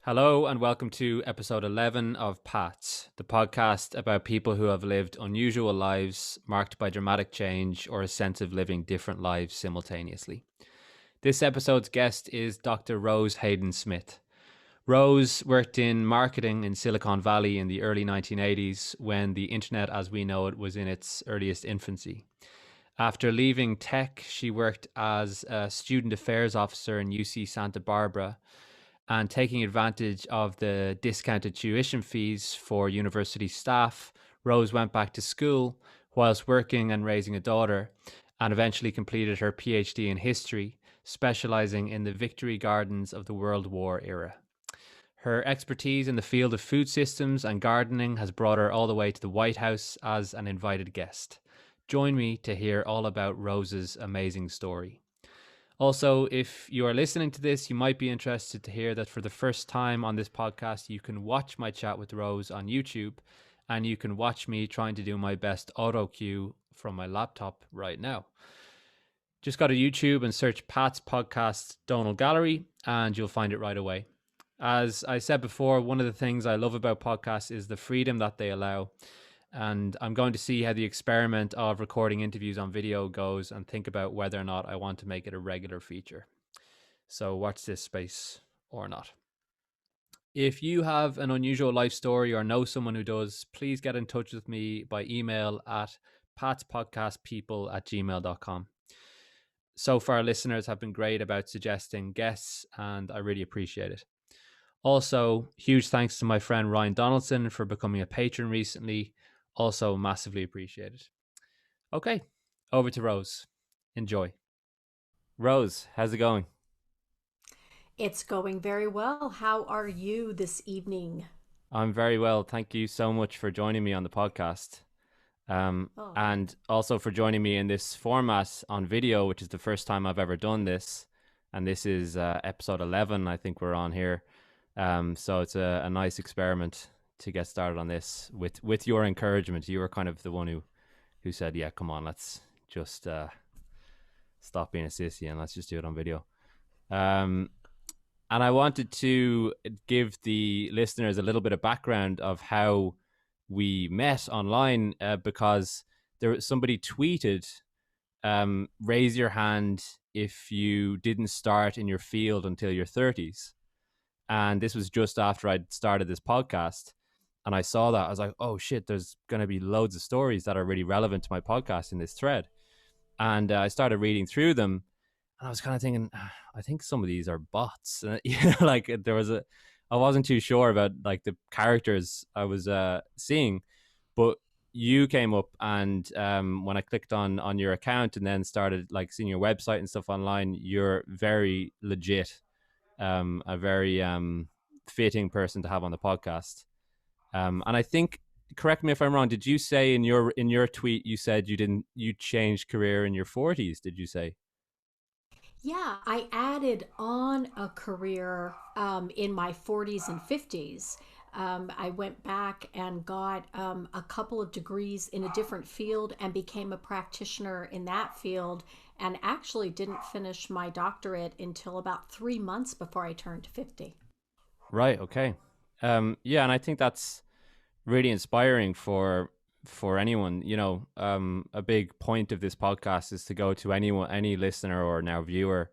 Hello and welcome to episode 11 of Paths, the podcast about people who have lived unusual lives marked by dramatic change or a sense of living different lives simultaneously. This episode's guest is Dr. Rose Hayden-Smith. Rose worked in marketing in Silicon Valley in the early 1980s when the internet as we know it was in its earliest infancy. After leaving tech, she worked as a student affairs officer in UC Santa Barbara, and taking advantage of the discounted tuition fees for university staff, Rose went back to school whilst working and raising a daughter, and eventually completed her PhD in history, specialising in the victory gardens of the World War era. Her expertise in the field of food systems and gardening has brought her all the way to the White House as an invited guest. Join me to hear all about Rose's amazing story. Also, if you are listening to this, you might be interested to hear that for the first time on this podcast, you can watch my chat with Rose on YouTube, and you can watch me trying to do my best auto cue from my laptop right now. Just go to YouTube and search Pat's podcast Donal Gallery, and you'll find it right away. As I said before, one of the things I love about podcasts is the freedom that they allow. And I'm going to see how the experiment of recording interviews on video goes and think about whether or not I want to make it a regular feature. So watch this space or not. If you have an unusual life story or know someone who does, please get in touch with me by email at pathspodcastpeople@gmail.com. So far, listeners have been great about suggesting guests, and I really appreciate it. Also, huge thanks to my friend Ryan Donaldson for becoming a patron recently. Also massively appreciated. Okay, over to Rose. Enjoy. Rose, how's it going? It's going very well. How are you this evening? I'm very well. Thank you so much for joining me on the podcast. And also for joining me in this format on video, which is the first time I've ever done this. And this is episode 11, I think we're on here. So it's a nice experiment to get started on this with your encouragement. You were kind of the one who said, yeah, come on, let's just stop being a sissy and let's just do it on video. And I wanted to give the listeners a little bit of background of how we met online because somebody tweeted, raise your hand if you didn't start in your field until your 30s. And this was just after I'd started this podcast. And I saw that. I was like, oh, shit, there's going to be loads of stories that are really relevant to my podcast in this thread. And I started reading through them. And I was kind of thinking, I think some of these are bots. Like I wasn't too sure about like the characters I was seeing. But you came up, and when I clicked on your account and then started like seeing your website and stuff online, you're very legit, a very fitting person to have on the podcast. And I think, correct me if I'm wrong, did you say in your tweet you said you changed career in your 40s? Did you say? Yeah, I added on a career in my 40s and 50s. I went back and got a couple of degrees in a different field and became a practitioner in that field, and actually didn't finish my doctorate until about 3 months before I turned 50. Right. Okay. Yeah, and I think that's really inspiring for anyone. A big point of this podcast is to go to any listener or now viewer,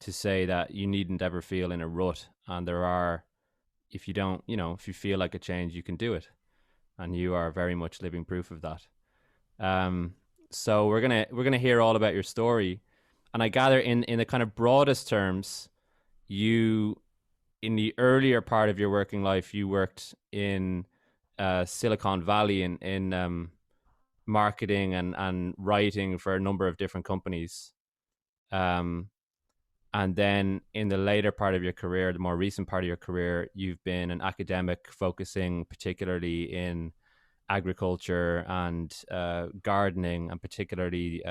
to say that you needn't ever feel in a rut, and if you feel like a change, you can do it, and you are very much living proof of that. So we're gonna hear all about your story, and I gather in the kind of broadest terms, you, in the earlier part of your working life, you worked in Silicon Valley in marketing and writing for a number of different companies. And then in the later part of your career, the more recent part of your career, you've been an academic focusing particularly in agriculture and gardening, and particularly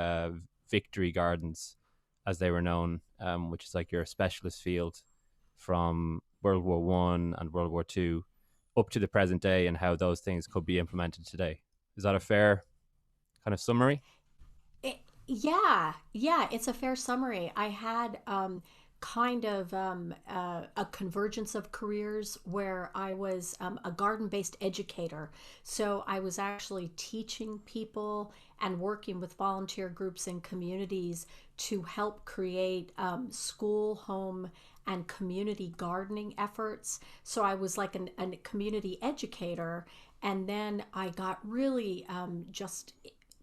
victory gardens. as they were known, which is like your specialist field from World War One and World War Two up to the present day, and how those things could be implemented today. Is that a fair kind of summary? It, yeah, yeah, it's a fair summary. I had kind of a convergence of careers where I was a garden based educator. So I was actually teaching people and working with volunteer groups and communities to help create school, home, and community gardening efforts. So I was like a community educator. And then I got really just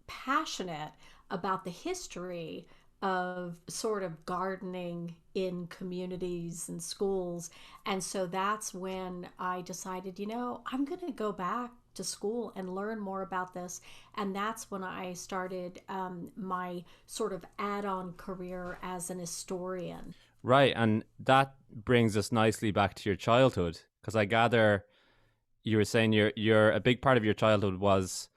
passionate about the history of sort of gardening in communities and schools. And so that's when I decided, I'm going to go back to school and learn more about this. And that's when I started my sort of add on career as an historian. Right, and that brings us nicely back to your childhood, because I gather you were saying your a big part of your childhood was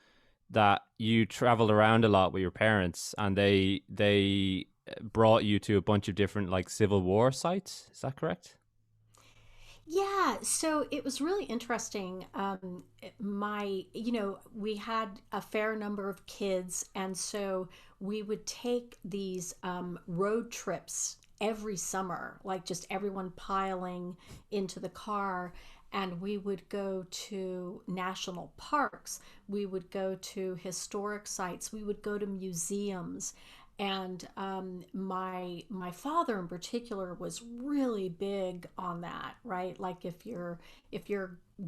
that you traveled around a lot with your parents, and they brought you to a bunch of different like Civil War sites. Is that correct? Yeah, so it was really interesting. We had a fair number of kids, and so we would take these road trips every summer, like just everyone piling into the car, and we would go to national parks, we would go to historic sites, we would go to museums. And my father in particular was really big on that, right? Like if you're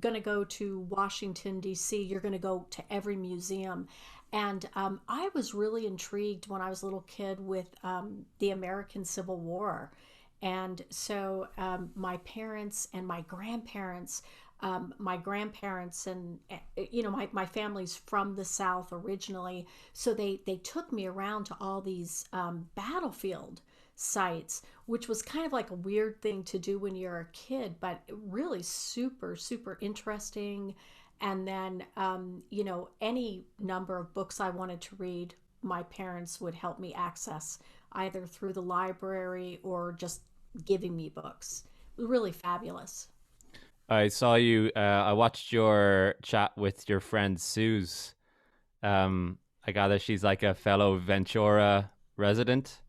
gonna go to Washington D.C., you're gonna go to every museum. And I was really intrigued when I was a little kid with the American Civil War. And so my parents and my grandparents and my family's from the South originally, so they took me around to all these battlefield sites, which was kind of like a weird thing to do when you're a kid, but really super super interesting. And then any number of books I wanted to read, my parents would help me access either through the library or just giving me books. Really fabulous. I saw you. I watched your chat with your friend Suze. I gather she's like a fellow Ventura resident.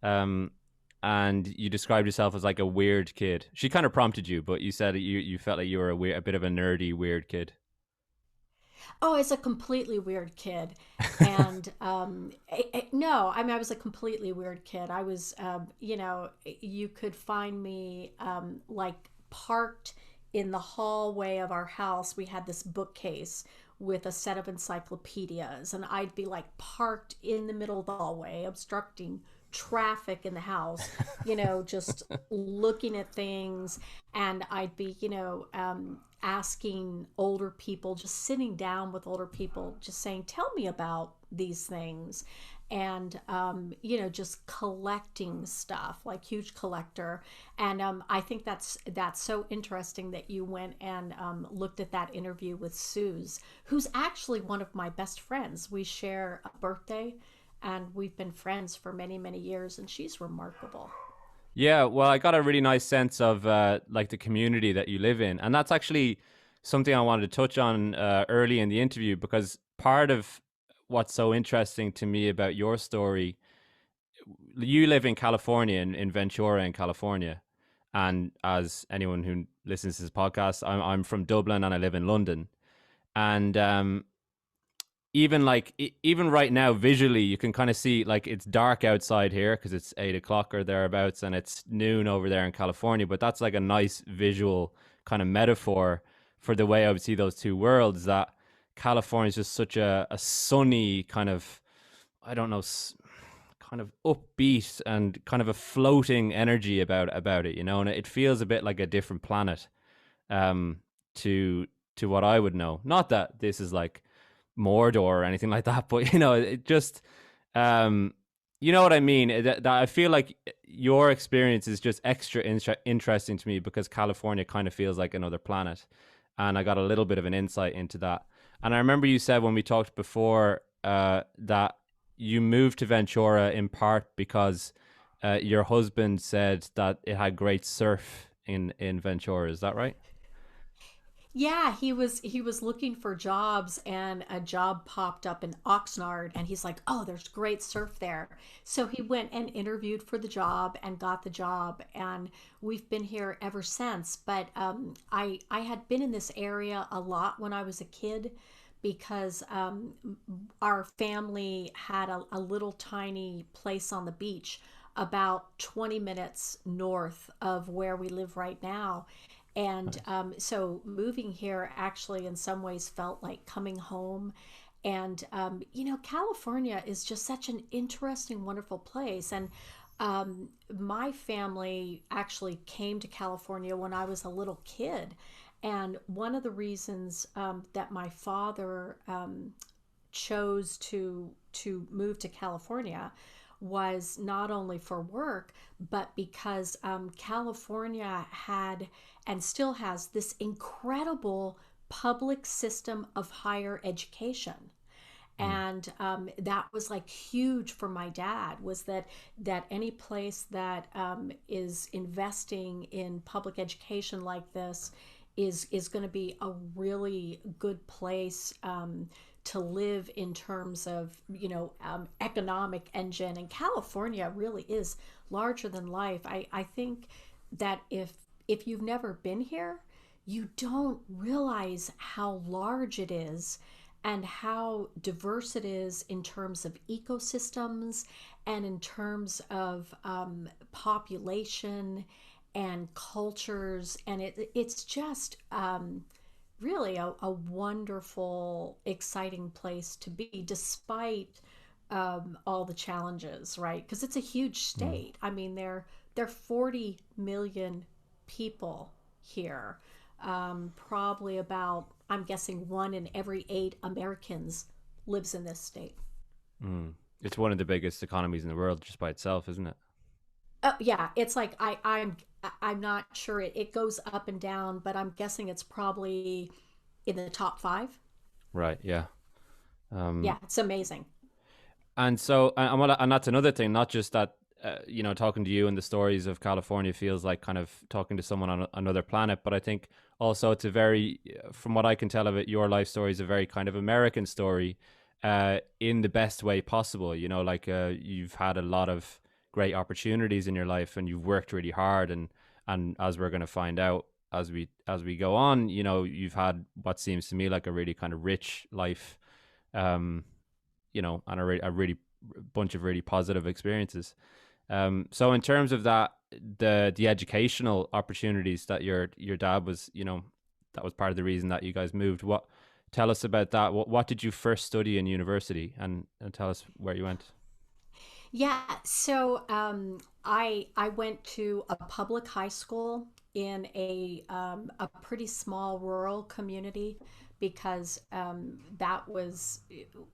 Um, and you described yourself as like a weird kid. She kind of prompted you, but you said you felt like you were a bit of a nerdy weird kid. Oh, it's a completely weird kid. And no, I mean, I was a completely weird kid. I was, you could find me like parked in the hallway of our house. We had this bookcase with a set of encyclopedias, and I'd be like parked in the middle of the hallway, obstructing traffic in the house, just looking at things. And I'd be, asking older people, just sitting down with older people, just saying, tell me about these things. And, just collecting stuff, like huge collector. And I think that's so interesting that you went and looked at that interview with Suze, who's actually one of my best friends. We share a birthday, and we've been friends for many, many years, and she's remarkable. Yeah, well, I got a really nice sense of like the community that you live in, and that's actually something I wanted to touch on early in the interview, because part of what's so interesting to me about your story, you live in California, in Ventura, in California, and as anyone who listens to this podcast, I'm from Dublin and I live in London, and even like even right now visually you can kind of see like it's dark outside here because it's 8 o'clock or thereabouts, and it's noon over there in California, but that's like a nice visual kind of metaphor for the way I would see those two worlds, that California is just such a sunny kind of, I don't know, kind of upbeat and kind of a floating energy about it, and it feels a bit like a different planet um to what I would know. Not that this is like Mordor or anything like that, but it just you know what I mean. That I feel like your experience is just extra interesting to me because California kind of feels like another planet, and I got a little bit of an insight into that. And I remember you said when we talked before that you moved to Ventura in part because your husband said that it had great surf in Ventura. Is that right? Yeah, he was looking for jobs and a job popped up in Oxnard and he's like, "Oh, there's great surf there." So he went and interviewed for the job and got the job and we've been here ever since. But I had been in this area a lot when I was a kid because our family had a little tiny place on the beach about 20 minutes north of where we live right now. And Nice. so moving here actually, in some ways, felt like coming home. And, California is just such an interesting, wonderful place. And my family actually came to California when I was a little kid. And one of the reasons that my father chose to move to California was not only for work, but because California had and still has this incredible public system of higher education. Mm. And that was like huge for my dad, was that any place that is investing in public education like this is going to be a really good place to live in terms of economic engine. And California really is larger than life. I think that if you've never been here, you don't realize how large it is and how diverse it is in terms of ecosystems and in terms of population and cultures. And it's just really a wonderful, exciting place to be, despite all the challenges, right? Because it's a huge Mm. state. I mean, there are 40 million people here. Probably about, I'm guessing, one in every eight Americans lives in this state. Mm. It's one of the biggest economies in the world just by itself, isn't it? Oh yeah, it's like I'm not sure it goes up and down, but I'm guessing it's probably in the top five. Right. Yeah. Um, Yeah, it's amazing. and so, and that's another thing, not just that, talking to you and the stories of California feels like kind of talking to someone on another planet. But I think also it's a very, from what I can tell of it, your life story is a very kind of American story, in the best way possible. Like you've had a lot of great opportunities in your life, and you've worked really hard, and as we're going to find out as we go on, you've had what seems to me like a really kind of rich life. Um, and a really bunch of really positive experiences. So in terms of that, the educational opportunities that your dad was, that was part of the reason that you guys moved. What Tell us about that. What did you first study in university, and tell us where you went. Yeah, so I went to a public high school in a pretty small rural community because that was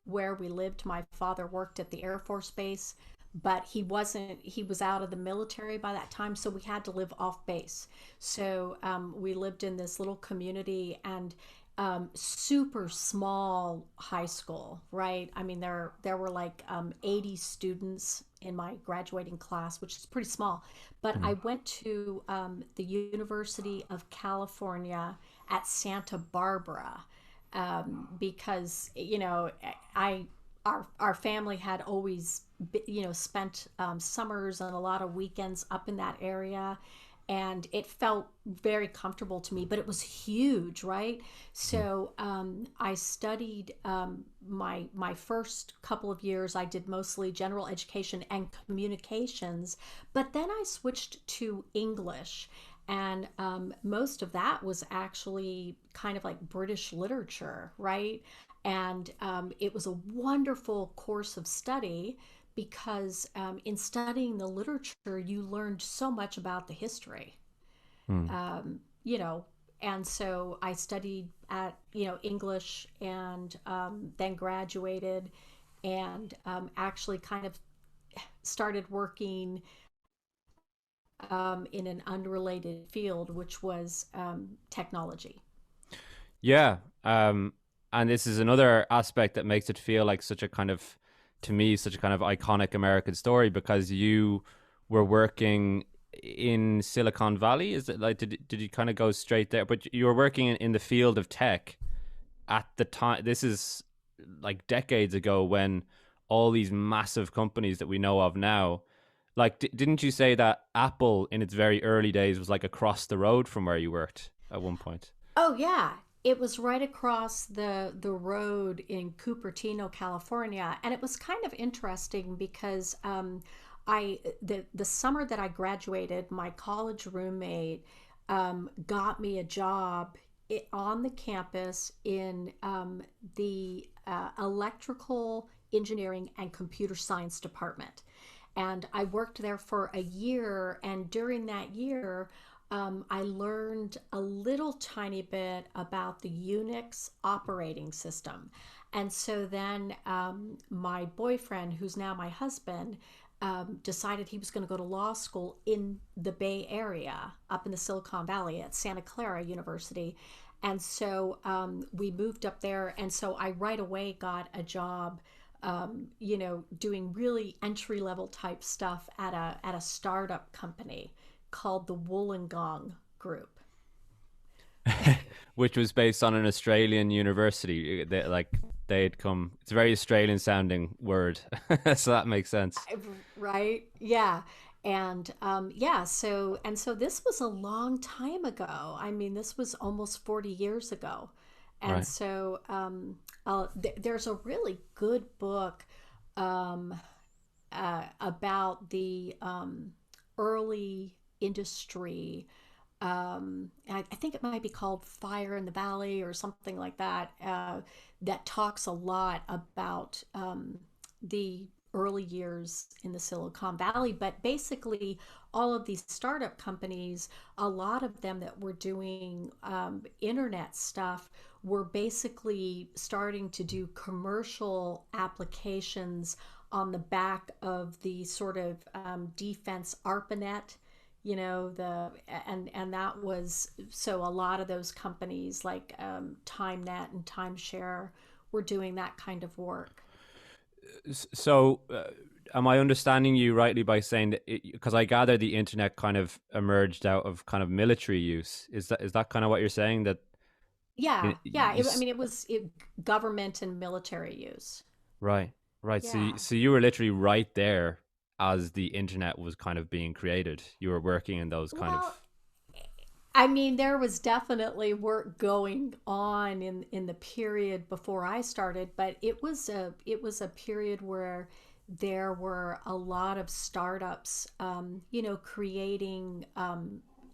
where we lived. My father worked at the Air Force Base, but he was out of the military by that time, so we had to live off base. So we lived in this little community and super small high school, right? I mean, there were like 80 students in my graduating class, which is pretty small. But Mm. I went to the University of California at Santa Barbara because I our family had always spent summers and a lot of weekends up in that area, and it felt very comfortable to me, but it was huge, right? Mm. So I studied my first couple of years. I did mostly general education and communications, but then I switched to English, and most of that was actually kind of like British literature, right? And it was a wonderful course of study because in studying the literature, you learned so much about the history, Mm. um, you know. And so I studied at, English and then graduated and actually kind of started working in an unrelated field, which was technology. Yeah. And this is another aspect that makes it feel like such a kind of, to me, such a kind of iconic American story, because you were working in Silicon Valley? Is it like did you kind of go straight there? But you were working in the field of tech at the time. This is like decades ago when all these massive companies that we know of now, like didn't you say that Apple in its very early days was like across the road from where you worked at one point? Oh yeah, it was right across the road in Cupertino, California, and it was kind of interesting because the summer that I graduated, my college roommate got me a job on the campus in the electrical engineering and computer science department. And I worked there for a year. And during that year, I learned a little tiny bit about the Unix operating system. And so then my boyfriend, who's now my husband, decided he was going to go to law school in the Bay Area, up in the Silicon Valley at Santa Clara University. And so we moved up there. And so I right away got a job, doing really entry level type stuff at a startup company called the Wollongong Group. Which was based on an Australian university. They'd come. It's a very Australian sounding word, so that makes sense. Right? Yeah. And yeah, so this was a long time ago. I mean, this was almost 40 years ago. And Right. so there's a really good book um, about the early industry. I think it might be called Fire in the Valley or something like that, that talks a lot about the early years in the Silicon Valley. But basically, all of these startup companies, a lot of them that were doing internet stuff, were basically starting to do commercial applications on the back of the sort of defense ARPANET, and that was, so a lot of those companies like TimeNet and Timeshare were doing that kind of work. So, am I understanding you rightly by saying that? Because I gather the internet kind of emerged out of kind of military use. Is that kind of what you're saying? That Yeah, yeah. you, I mean, it government and military use. right, right. Yeah. So you were literally right there as the internet was kind of being created. You were working in those kind of. Well, I mean, there was definitely work going on in the period before I started, but it was a period where there were a lot of startups, creating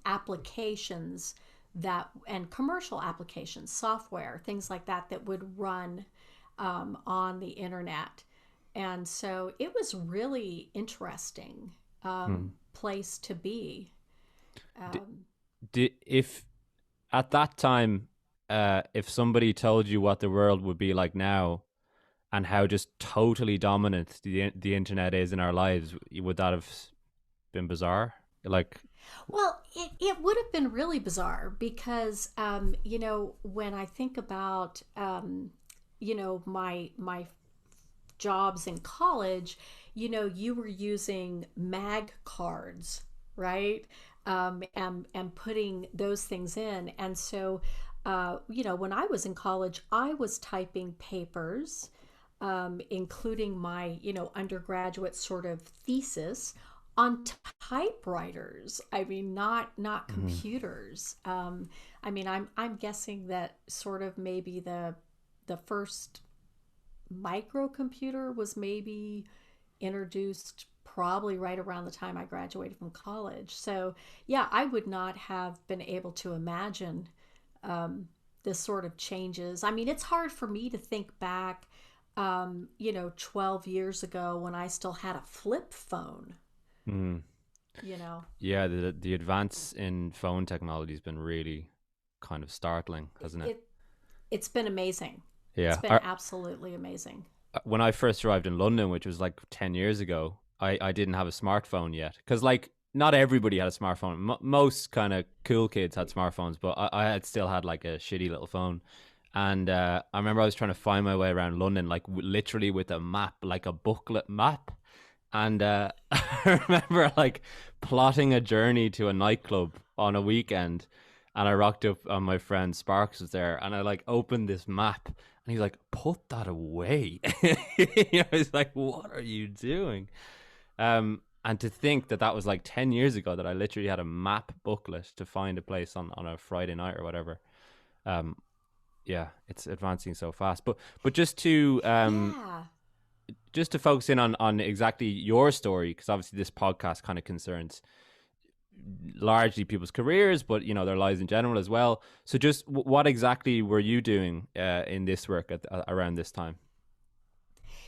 applications that and commercial applications, software, things like that that would run on the internet, and so it was really interesting Hmm. place to be. D- Um, if at that time, if somebody told you what the world would be like now and how just totally dominant the internet is in our lives, would that have been bizarre? Like, Well, it would have been really bizarre because, when I think about, my jobs in college, you were using mag cards, right? And putting those things in. And so, when I was in college, I was typing papers, including my, undergraduate sort of thesis on typewriters. I mean, not mhm. computers. I mean, I'm guessing that sort of maybe the first microcomputer was maybe introduced probably right around the time I graduated from college. So yeah, I would not have been able to imagine this sort of changes. I mean, it's hard for me to think back, 12 years ago when I still had a flip phone, Mm. you know. Yeah, the advance in phone technology has been really kind of startling, hasn't it? It it's been amazing. It's Yeah. been absolutely amazing. When I first arrived in London, which was like 10 years ago, I didn't have a smartphone yet. Because, like, not everybody had a smartphone. Most kind of cool kids had smartphones, but I had still had like a shitty little phone. And I remember I was trying to find my way around London, like literally with a map, like a booklet map. And I remember like plotting a journey to a nightclub on a weekend, and I rocked up on my friend Sparks was there, and I like opened this map, and he's like, "Put that away." I was like, "What are you doing?" And to think that that was like 10 years ago that I literally had a map booklet to find a place on a Friday night or whatever. Um, yeah, it's advancing so fast. But Yeah. just to focus in on exactly your story, because obviously this podcast kind of concerns largely people's careers, but their lives in general as well. So just what exactly were you doing in this work around this time?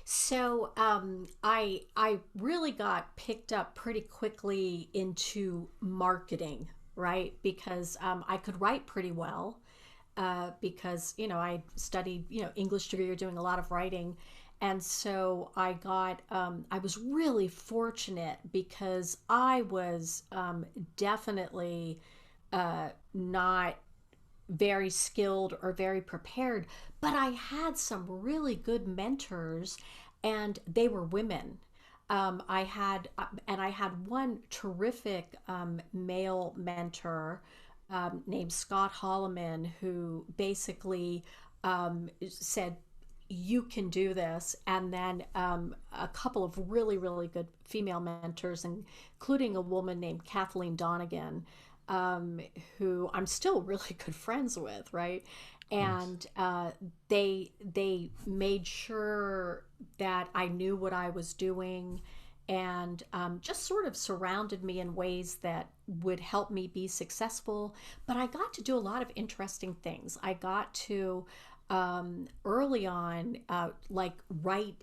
So I really got picked up pretty quickly into marketing, right? Because I could write pretty well. Because I studied English degree or doing a lot of writing, and so I was really fortunate because I was definitely not very skilled or very prepared, but I had some really good mentors, and they were women. I had one terrific male mentor named Scott Holloman, who basically said, "You can do this." And then a couple of really, really good female mentors, including a woman named Kathleen Donegan, um, who I'm still really good friends with, right? Nice. And they made sure that I knew what I was doing, and just sort of surrounded me in ways that would help me be successful. But I got to do a lot of interesting things. I got to early on, like write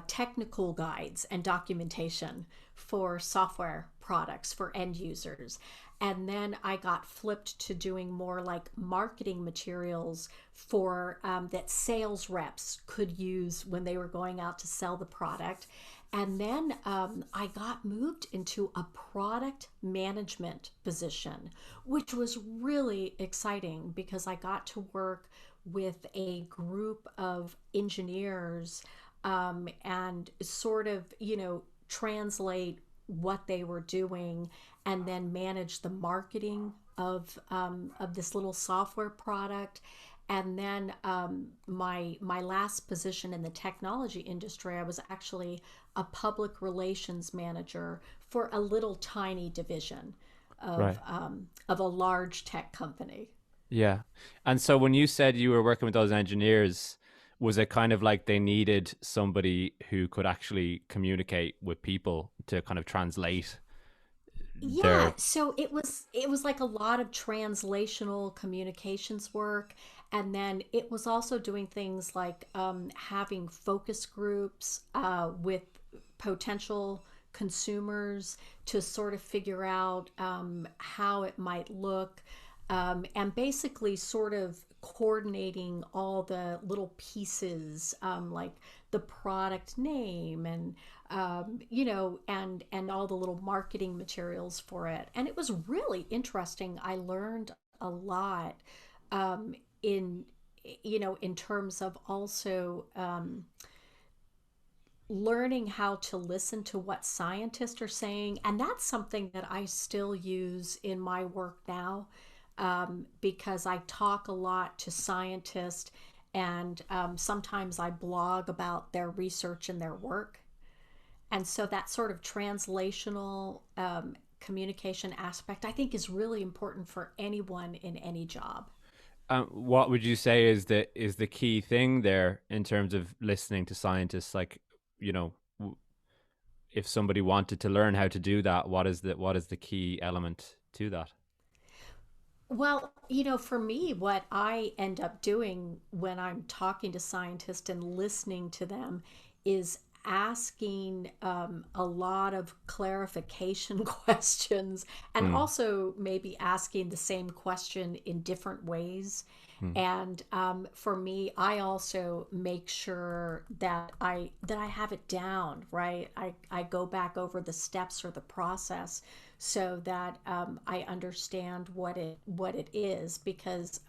technical guides and documentation for software products for end users. And then I got flipped to doing more like marketing materials for that sales reps could use when they were going out to sell the product. And then I got moved into a product management position, which was really exciting because I got to work with a group of engineers and sort of, translate what they were doing and then manage the marketing of this little software product. And then my last position in the technology industry, I was actually a public relations manager for a little tiny division Right. of a large tech company. Yeah. And so when you said you were working with those engineers, was it kind of like they needed somebody who could actually communicate with people to kind of translate Yeah, their so it was like a lot of translational communications work, and then it was also doing things like having focus groups with potential consumers to sort of figure out how it might look, and basically sort of coordinating all the little pieces, like the product name and and all the little marketing materials for it. And it was really interesting. I learned a lot um, in in terms of also learning how to listen to what scientists are saying. And that's something that I still use in my work now, because I talk a lot to scientists, and sometimes I blog about their research and their work. And so that sort of translational communication aspect, I think, is really important for anyone in any job. what would you say is the key thing there in terms of listening to scientists? Like, you know, if somebody wanted to learn how to do that, what is the key element to that? Well, for me, what I end up doing when I'm talking to scientists and listening to them is asking a lot of clarification questions, and Hmm. also maybe asking the same question in different ways. Hmm. And for me, I also make sure that I have it down, right? I go back over the steps or the process so that I understand what it is, because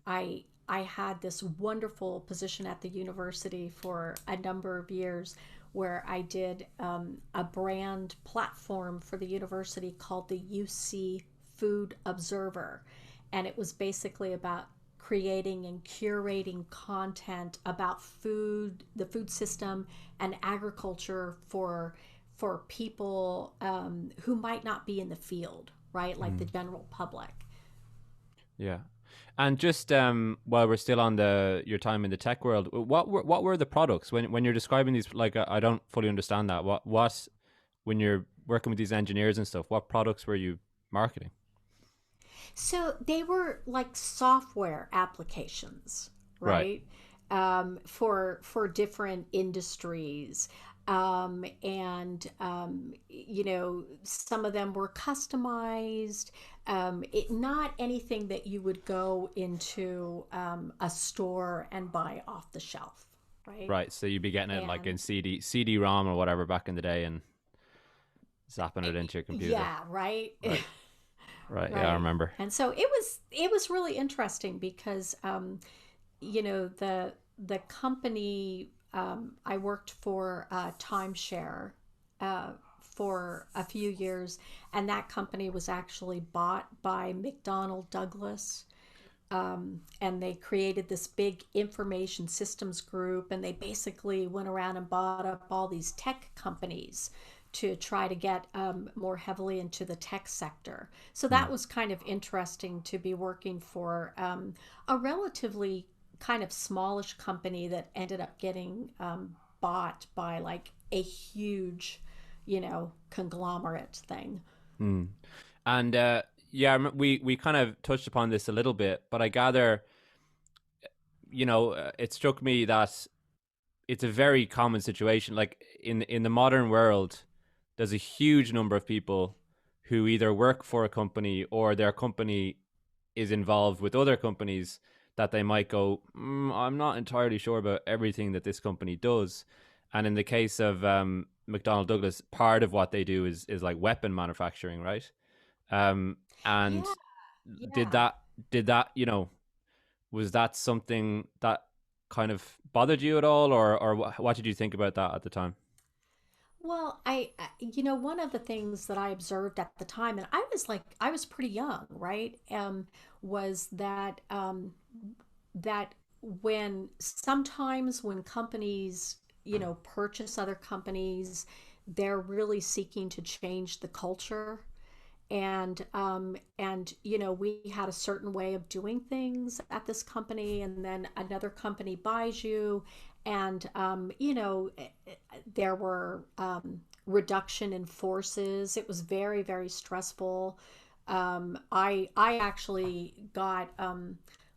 I I had this wonderful position at the university for a number of years where I did a brand platform for the university called the UC Food Observer. And it was basically about creating and curating content about food, the food system, and agriculture for people who might not be in the field, right? Like the Mm. general public. Yeah. And just while we're still on the your time in the tech world, what were the products when you're describing these? Like I don't fully understand that. What when you're working with these engineers and stuff, what products were you marketing? So they were like software applications, Right. right? For different industries, and some of them were customized. Not anything that you would go into a store and buy off the shelf, right? Right. So you'd be getting it like And in CD-ROM or whatever back in the day and zapping it into your computer. yeah, right. Right. Right. Yeah, I Right. remember. And so it was really interesting because the company I worked for timeshare for a few years, and that company was actually bought by McDonnell Douglas. And they created this big information systems group, and they basically went around and bought up all these tech companies to try to get more heavily into the tech sector. So Mm. that was kind of interesting to be working for a relatively kind of smallish company that ended up getting bought by like a huge, conglomerate thing. Mm. And yeah, we kind of touched upon this a little bit, but I gather, it struck me that it's a very common situation. Like in the modern world, there's a huge number of people who either work for a company or their company is involved with other companies that they might go, I'm not entirely sure about everything that this company does. And in the case of McDonnell Douglas, part of what they do is like weapon manufacturing, right? Um, and Yeah, did yeah. that was that something that kind of bothered you at all, or what did you think about that at the time? Well, one of the things that I observed at the time, and I was pretty young, right? Was that when sometimes when companies, purchase other companies, they're really seeking to change the culture, and we had a certain way of doing things at this company, and then another company buys you, and there were reduction in forces. It was very, very stressful. I actually got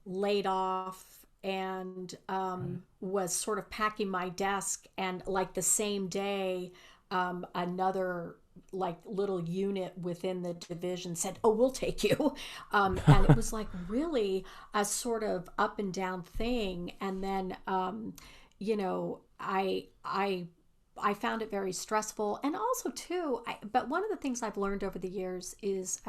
laid off, and was sort of packing my desk, and like the same day, another like little unit within the division said, "Oh, we'll take you," and it was like really a sort of up and down thing. And then, you know, I found it very stressful, and also too. But one of the things I've learned over the years is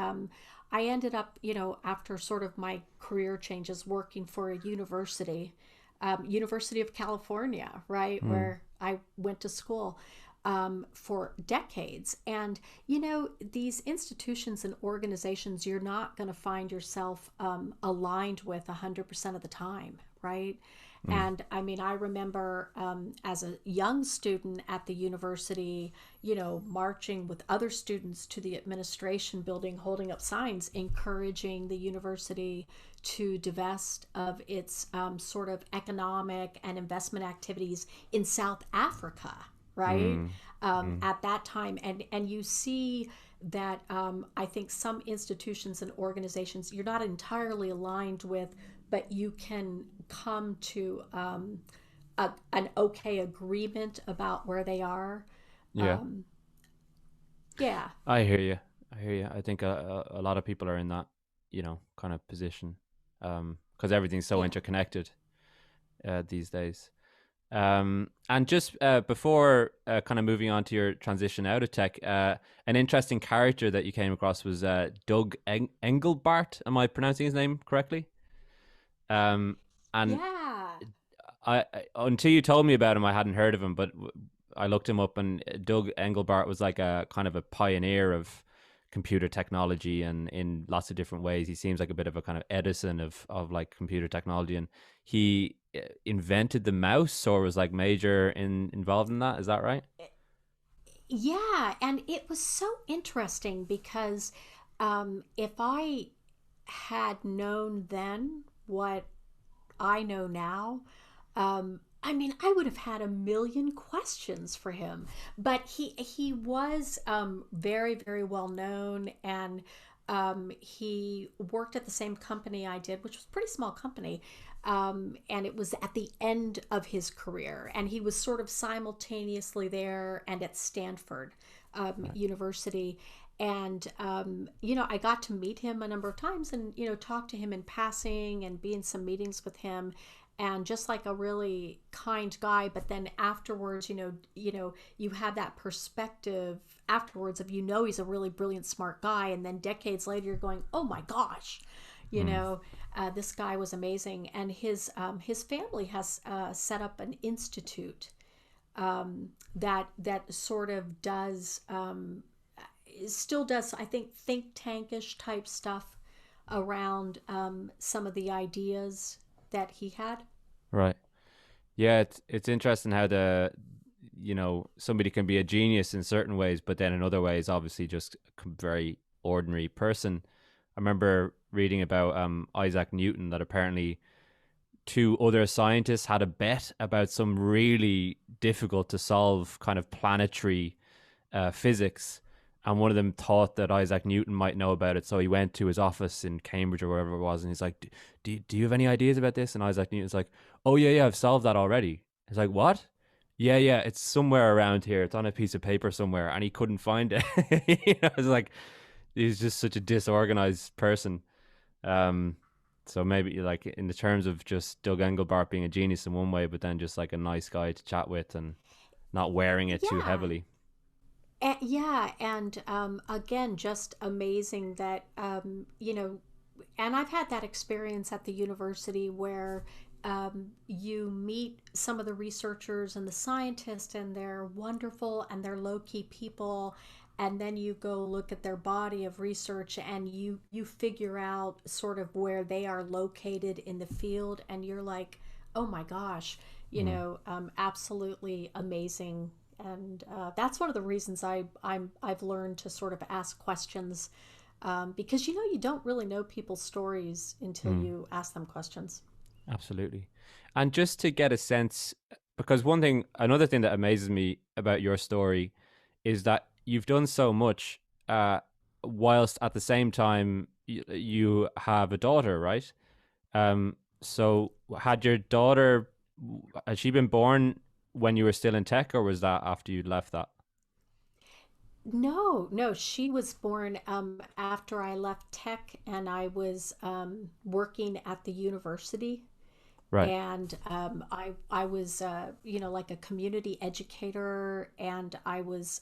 I ended up, after sort of my career changes, working for a university, University of California, right, Mm. where I went to school for decades. And, these institutions and organizations, you're not going to find yourself aligned with 100% of the time, right? Mm. And I mean, I remember as a young student at the university, marching with other students to the administration building, holding up signs encouraging the university to divest of its sort of economic and investment activities in South Africa, right? Mm. Mm. At that time. And you see that I think some institutions and organizations you're not entirely aligned with, but you can come to an okay agreement about where they are. Yeah, Um, yeah, I hear you. I hear you. I think a lot of people are in that, kind of position, because everything's so yeah. interconnected these days. And just before kind of moving on to your transition out of tech, an interesting character that you came across was Doug Engelbart. Am I pronouncing his name correctly? Um, And Yeah. until you told me about him, I hadn't heard of him, but I looked him up, and Doug Engelbart was like a kind of a pioneer of computer technology, and in lots of different ways. He seems like a bit of a kind of Edison of like computer technology, and he invented the mouse, or was like major involved in that. Is that right? Yeah, and it was so interesting because if I had known then what I know now, I mean, I would have had a million questions for him. But he was very very well known, and he worked at the same company I did, which was a pretty small company. And it was at the end of his career, and he was sort of simultaneously there and at Stanford Right. University. And I got to meet him a number of times, and talk to him in passing and be in some meetings with him, and just like a really kind guy. But then afterwards, you have that perspective afterwards of, he's a really brilliant, smart guy, and then decades later you're going, oh my gosh, you Mm. know this guy was amazing. And his family has set up an institute that sort of does still does, I think tankish type stuff around some of the ideas that he had. Right. Yeah, it's interesting how somebody can be a genius in certain ways, but then in other ways, obviously, just a very ordinary person. I remember reading about Isaac Newton, that apparently two other scientists had a bet about some really difficult to solve kind of planetary physics. And one of them thought that Isaac Newton might know about it. So he went to his office in Cambridge or wherever it was. And he's like, do you have any ideas about this? And Isaac Newton's like, oh, yeah, yeah, I've solved that already. He's like, what? Yeah, yeah, it's somewhere around here. It's on a piece of paper somewhere. And he couldn't find it. It's like, he's just such a disorganized person. Um, so maybe like in the terms of just Doug Engelbart being a genius in one way, but then just like a nice guy to chat with and not wearing it too Yeah. heavily. Yeah, and again, just amazing that and I've had that experience at the university where you meet some of the researchers and the scientists, and they're wonderful and they're low key people, and then you go look at their body of research, and you figure out sort of where they are located in the field, and you're like, oh my gosh, Mm. absolutely amazing. And that's one of the reasons I've learned to sort of ask questions, because you don't really know people's stories until Mm. you ask them questions. Absolutely. And just to get a sense, because another thing that amazes me about your story is that you've done so much, whilst at the same time you have a daughter, right? So had your daughter, had she been born when you were still in tech, or was that after you'd left that? No, no, she was born after I left tech, and I was working at the university. Right. And I was like a community educator, and I was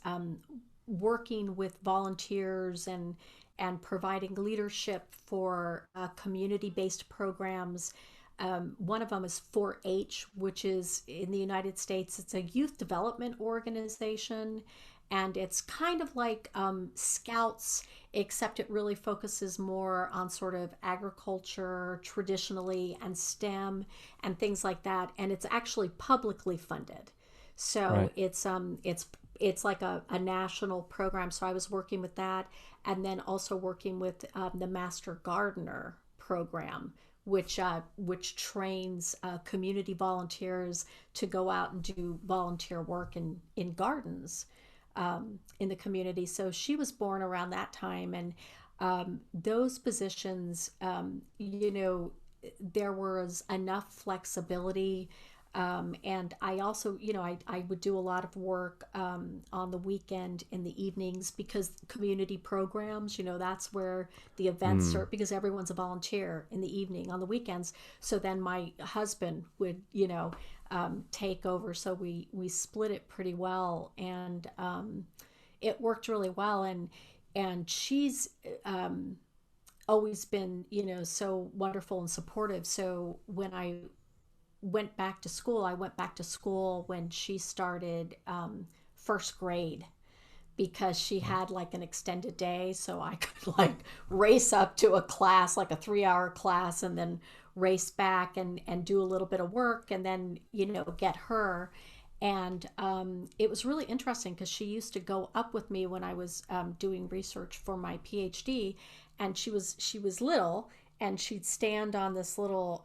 working with volunteers and providing leadership for community based programs. One of them is 4-H, which is in the United States. It's a youth development organization, and it's kind of like Scouts, except it really focuses more on sort of agriculture traditionally and STEM and things like that. And it's actually publicly funded. So Right. it's like a national program. So I was working with that, and then also working with the Master Gardener program, which trains community volunteers to go out and do volunteer work in gardens in the community. So she was born around that time, and those positions, there was enough flexibility. And I also, I would do a lot of work on the weekend in the evenings, because community programs, that's where the events Mm. start, because everyone's a volunteer in the evening on the weekends. So then my husband would, take over. So we split it pretty well, and it worked really well. And she's always been, so wonderful and supportive. So when I went back to school. I went back to school when she started first grade because she had like an extended day. So I could like race up to a class, like a 3 hour class, and then race back and do a little bit of work and then, get her. And it was really interesting because she used to go up with me when I was doing research for my PhD, and she was little, and she'd stand on this little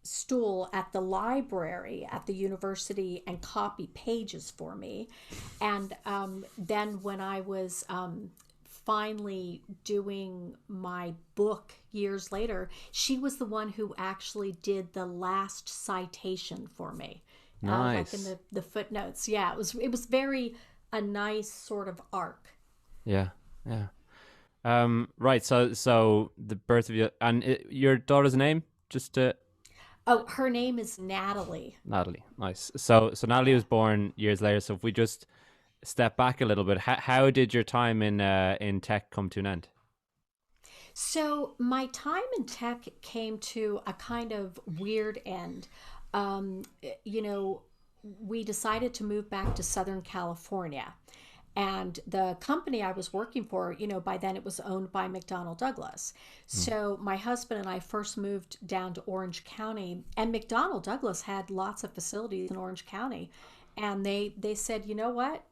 stool at the library at the university and copy pages for me. And then when I was finally doing my book years later, she was the one who actually did the last citation for me, like in Nice. the footnotes. Yeah, it was very a nice sort of arc. Yeah. Yeah. Right. So the birth of your and your daughter's name, just Oh, her name is Natalie. Natalie. Nice. So Natalie Yeah. was born years later. So if we just step back a little bit, how did your time in tech come to an end? So my time in tech came to a kind of weird end. Um, you know, we decided to move back to Southern California. And the company I was working for, by then it was owned by McDonnell Douglas. Mm. So my husband and I first moved down to Orange County, and McDonnell Douglas had lots of facilities in Orange County. And they said, you know what,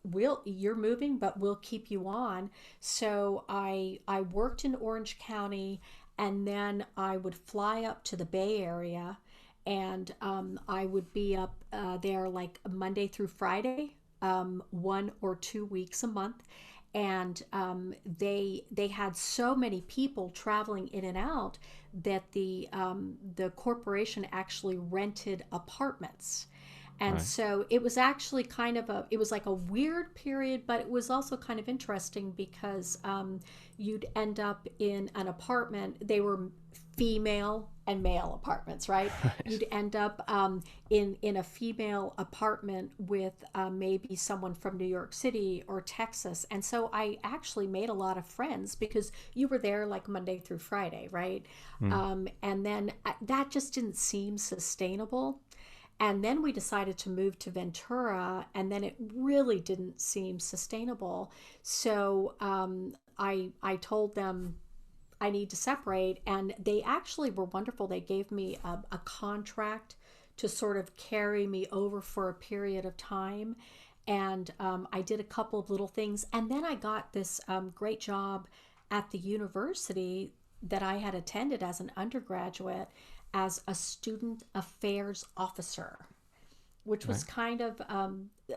you're moving, but we'll keep you on. So I worked in Orange County, and then I would fly up to the Bay Area, and I would be up there like Monday through Friday, 1 or 2 weeks a month. And they had so many people traveling in and out that the corporation actually rented apartments. And Right. so it was actually it was like a weird period, but it was also kind of interesting because you'd end up in an apartment. They were female and male apartments, right? Right. You'd end up in a female apartment with maybe someone from New York City or Texas. And so I actually made a lot of friends because you were there like Monday through Friday, right? Mm. And then that just didn't seem sustainable. And then we decided to move to Ventura, and then it really didn't seem sustainable. So I told them I need to separate, and they actually were wonderful. They gave me a contract to sort of carry me over for a period of time. And I did a couple of little things, and then I got this great job at the university that I had attended as an undergraduate as a student affairs officer, which was Right. kind of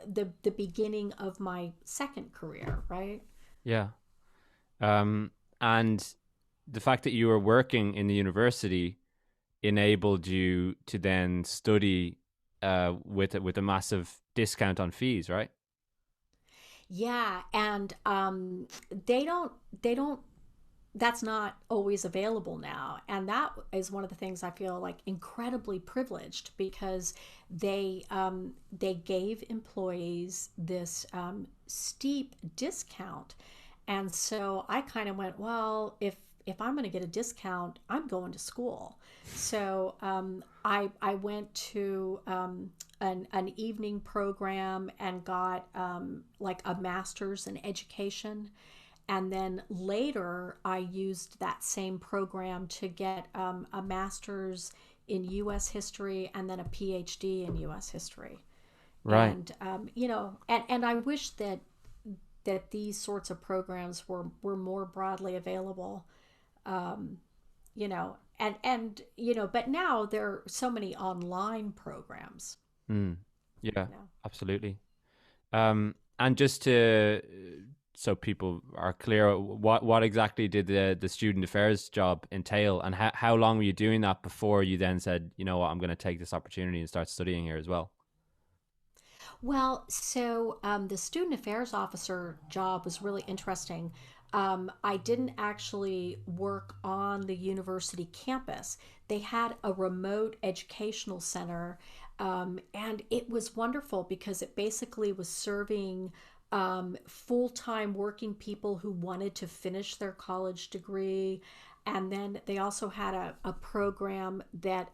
the beginning of my second career, right? Yeah. Um, and the fact that you were working in the university enabled you to then study with a massive discount on fees, right? Yeah, and they don't that's not always available now. And that is one of the things I feel like incredibly privileged because they gave employees this steep discount. And so I kind of went, well, if I'm going to get a discount, I'm going to school. So I went to an evening program and got like a master's in education. And then later, I used that same program to get a master's in U.S. history and then a PhD in U.S. history. Right. And and I wish that these sorts of programs were more broadly available. Um, but now there are so many online programs. Mm. Yeah, You know. absolutely. And just to so people are clear, what exactly did the student affairs job entail, and how long were you doing that before you then said, you know what, I'm going to take this opportunity and start studying here as well? Well, so the student affairs officer job was really interesting. I didn't actually work on the university campus. They had a remote educational center, and it was wonderful because it basically was serving full time working people who wanted to finish their college degree and then they also had a program that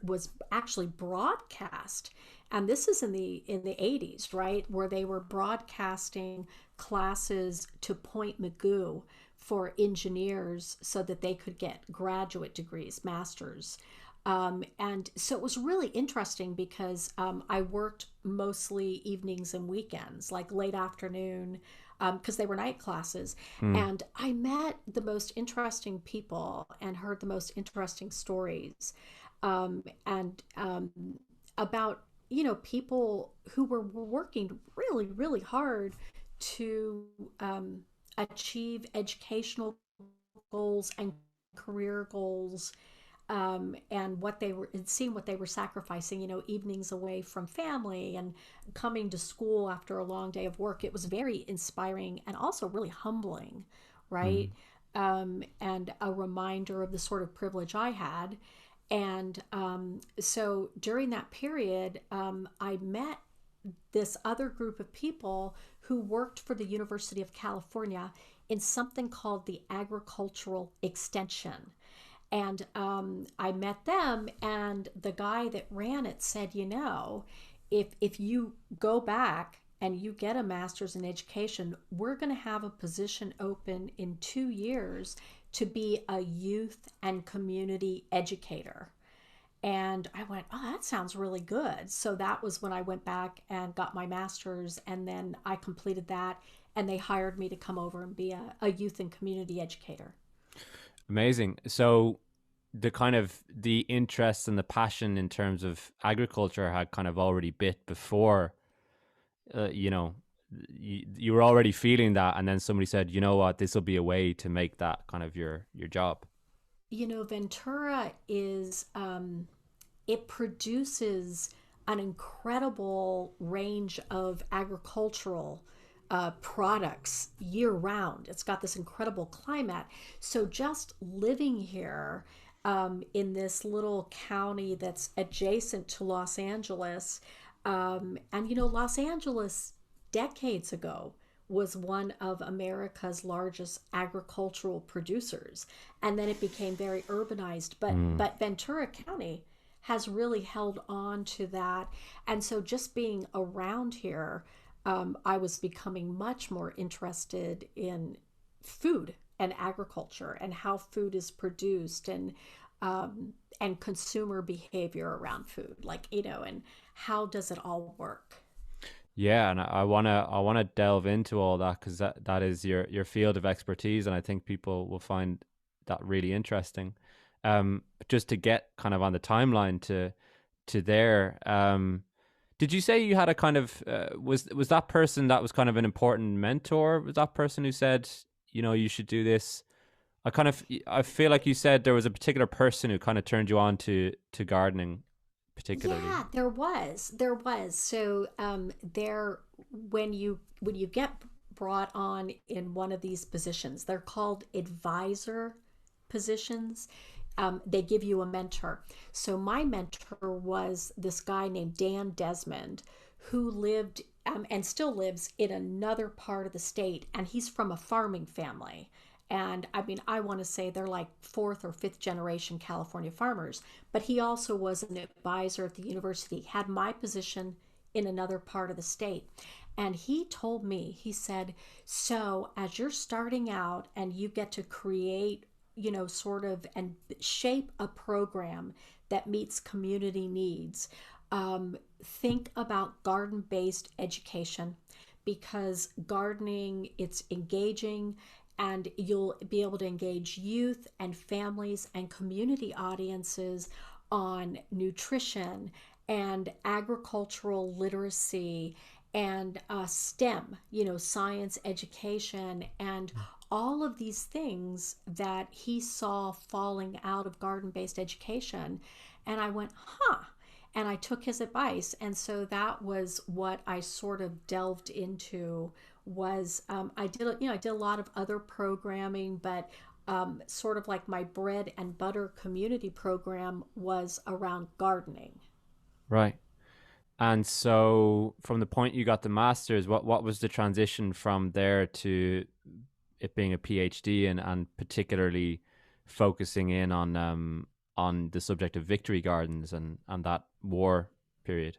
was actually broadcast, and this is in the 80s, right, where they were broadcasting classes to Point Magoo for engineers so that they could get graduate degrees, masters. And so it was really interesting because I worked mostly evenings and weekends, like late afternoon, because they were night classes. Mm. And I met the most interesting people and heard the most interesting stories, and about, people who were working really, really hard to achieve educational goals and career goals, and what they were and seeing what they were sacrificing, evenings away from family and coming to school after a long day of work. It was very inspiring and also really humbling, Mm. right? And a reminder of the sort of privilege I had. And so during that period, I met this other group of people who worked for the University of California in something called the Agricultural Extension. And I met them, and the guy that ran it said, if you go back and you get a master's in education, we're going to have a position open in 2 years to be a youth and community educator. And I went, oh, that sounds really good. So that was when I went back and got my master's, and then I completed that, and they hired me to come over and be a youth and community educator. Amazing. So the kind of the interest and the passion in terms of agriculture had kind of already bit before, you know, you were already feeling that, and then somebody said, you know what, this will be a way to make that kind of your job. Ventura is, it produces an incredible range of agricultural products year round. It's got this incredible climate. So just living here, in this little county that's adjacent to Los Angeles, and Los Angeles decades ago was one of America's largest agricultural producers, and then it became very urbanized. But Mm. Ventura County has really held on to that, and so just being around here, I was becoming much more interested in food and agriculture and how food is produced, and consumer behavior around food, like, and how does it all work. Yeah, and I wanna delve into all that because that is your field of expertise, and I think people will find that really interesting. Just to get kind of on the timeline to there. Did you say you had a kind of was that person that was kind of an important mentor? Was that person who said, you should do this? I feel like you said there was a particular person who kind of turned you on to gardening, particularly. Yeah, there was. So there, when you get brought on in one of these positions, they're called advisor positions. They give you a mentor. So my mentor was this guy named Dan Desmond, who lived, and still lives in another part of the state, and he's from a farming family. And I mean, I want to say they're like fourth or fifth generation California farmers. But he also was an advisor at the university, had my position in another part of the state. And he told me, he said, so as you're starting out and you get to create, sort of, and shape a program that meets community needs, think about garden based education, because gardening, it's engaging, and you'll be able to engage youth and families and community audiences on nutrition and agricultural literacy and STEM, science education, and all of these things that he saw falling out of garden based education. And I went, huh. And I took his advice. And so that was what I sort of delved into. Was I did a lot of other programming, but sort of like my bread and butter community program was around gardening. Right. And so from the point you got the master's, what was the transition from there to it being a PhD, and particularly focusing in on the subject of victory gardens and that war period.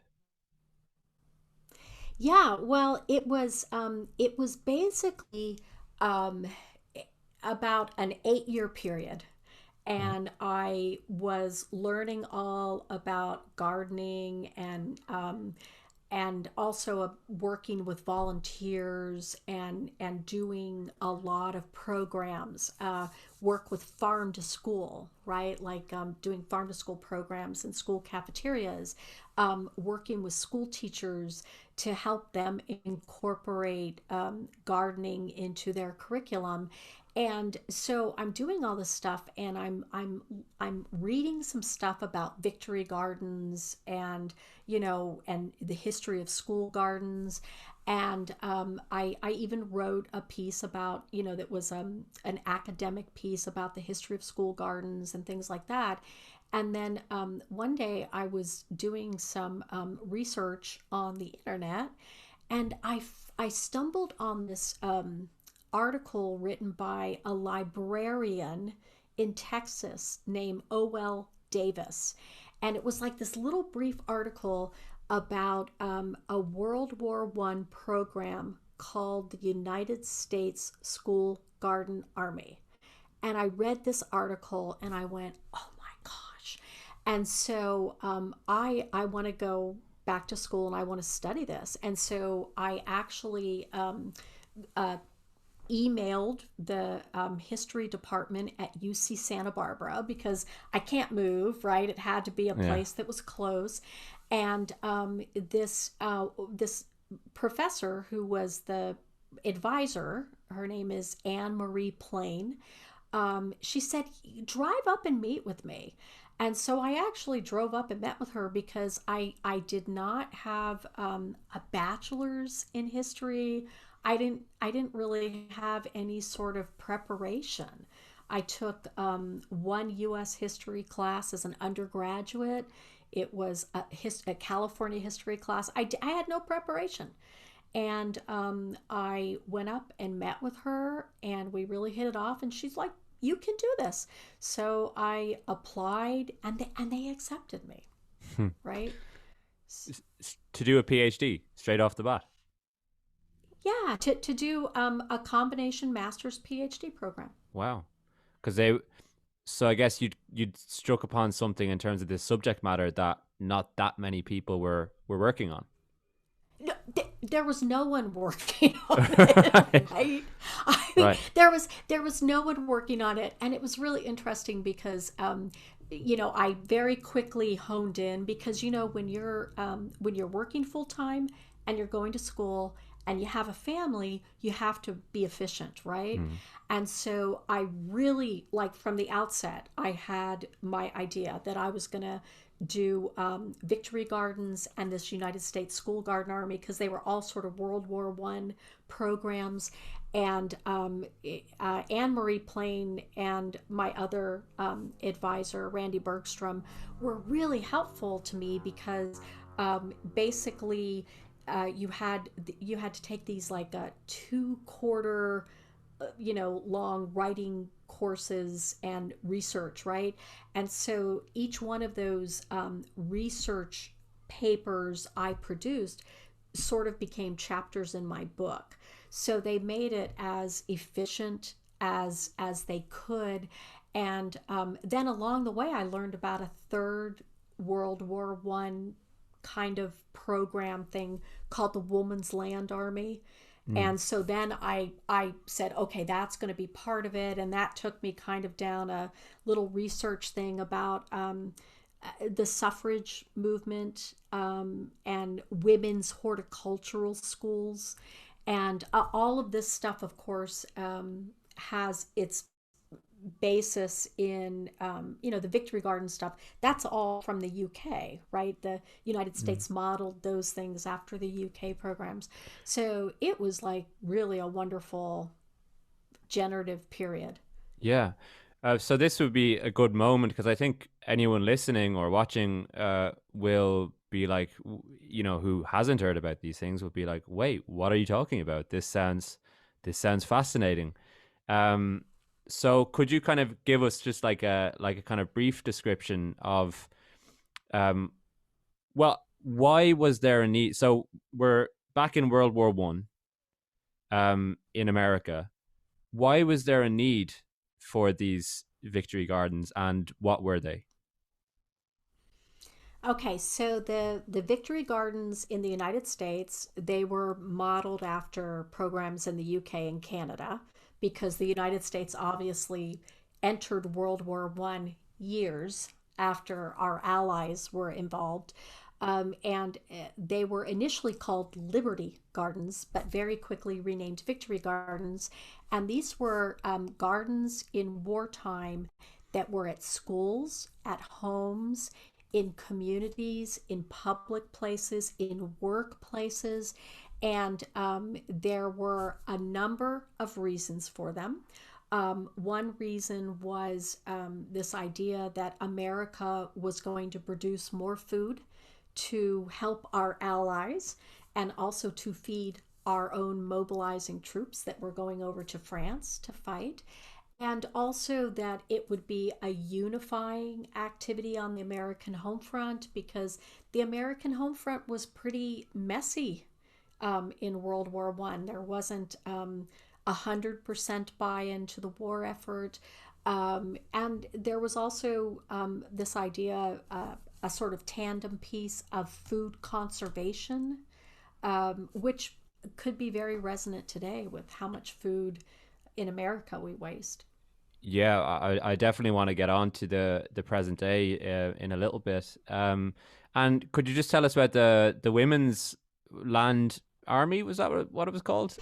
Yeah, well, it was basically um, about an 8 year period. Mm. And I was learning all about gardening and also working with volunteers and doing a lot of programs, work with farm to school, right? Like doing farm to school programs in school cafeterias, working with school teachers to help them incorporate gardening into their curriculum. And so I'm doing all this stuff, and I'm reading some stuff about victory gardens and and the history of school gardens. And I even wrote a piece about, that was an academic piece about the history of school gardens and things like that. And then one day I was doing some research on the internet, and I stumbled on this article written by a librarian in Texas named Owell Davis. And it was like this little brief article about a World War I program called the United States School Garden Army. And I read this article and I went, oh my gosh. And so I want to go back to school and I want to study this. And so I actually uh, emailed the history department at UC Santa Barbara because I can't move, right? It had to be a Yeah. place that was close. And this professor who was the advisor, her name is Anne Marie Plain. She said, drive up and meet with me. And so I actually drove up and met with her because I did not have a bachelor's in history. I didn't really have any sort of preparation. I took one U.S. history class as an undergraduate. It was a California history class. I had no preparation. And I went up and met with her, and we really hit it off. And she's like, "You can do this." So I applied, and they accepted me. Hmm. Right? To do a PhD straight off the bat. Yeah, to do a combination master's PhD program. Wow. Because they, so I guess you'd struck upon something in terms of this subject matter that not that many people were working on. No, there was no one working on it, Right. right? I mean, Right. there was no one working on it, and it was really interesting because I very quickly honed in because when you're working full time and you're going to school and you have a family, you have to be efficient, right? Mm. And so I really, like, from the outset, I had my idea that I was going to do victory gardens and this United States School Garden Army because they were all sort of World War I programs. And Anne Marie Plain and my other advisor, Randy Bergstrom, were really helpful to me because basically you had to take these like 2 quarter long writing courses and research, right? And so each one of those research papers I produced sort of became chapters in my book. So they made it as efficient as they could. And then along the way, I learned about a third World War I kind of program thing called the Woman's Land Army. Mm. And so then I said, okay, that's going to be part of it. And that took me kind of down a little research thing about the suffrage movement and women's horticultural schools. And all of this stuff, of course, has its basis in the victory garden stuff. That's all from the UK, right? The United Mm. States modeled those things after the UK programs. So it was like really a wonderful generative period. Yeah. So this would be a good moment because I think anyone listening or watching will be like, who hasn't heard about these things will be like, wait, what are you talking about? This sounds fascinating. Um, So could you kind of give us just like a kind of brief description of um well, why was there a need? So we're back in World War One, in America. Why was there a need for these victory gardens, and what were they? Okay, so the Victory Gardens in the United States, they were modeled after programs in the UK and Canada because the United States obviously entered World War One years after our allies were involved. And they were initially called Liberty Gardens, but very quickly renamed Victory Gardens. And these were gardens in wartime that were at schools, at homes, in communities, in public places, in workplaces. And there were a number of reasons for them. One reason was this idea that America was going to produce more food to help our allies and also to feed our own mobilizing troops that were going over to France to fight, and also that it would be a unifying activity on the American home front because the American home front was pretty messy in World War One. There wasn't 100% buy-in to the war effort, and there was also this idea, a sort of tandem piece of food conservation, which could be very resonant today with how much food in America we waste. Yeah, I definitely want to get on to the present day in a little bit. And could you just tell us about the women's land army? Was that what it was called?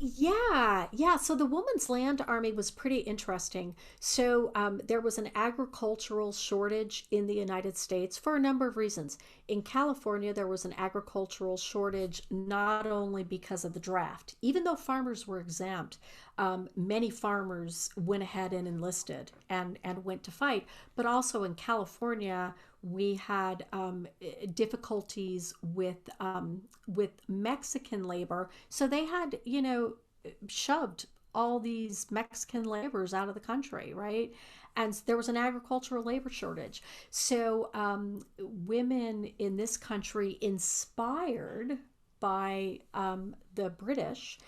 Yeah, yeah. So the Woman's Land Army was pretty interesting. So there was an agricultural shortage in the United States for a number of reasons. In California, there was an agricultural shortage not only because of the draft, even though farmers were exempt, many farmers went ahead and enlisted and went to fight. But also in California, we had difficulties with Mexican labor, so they had shoved all these Mexican laborers out of the country, right? And there was an agricultural labor shortage. So women in this country, inspired by the British,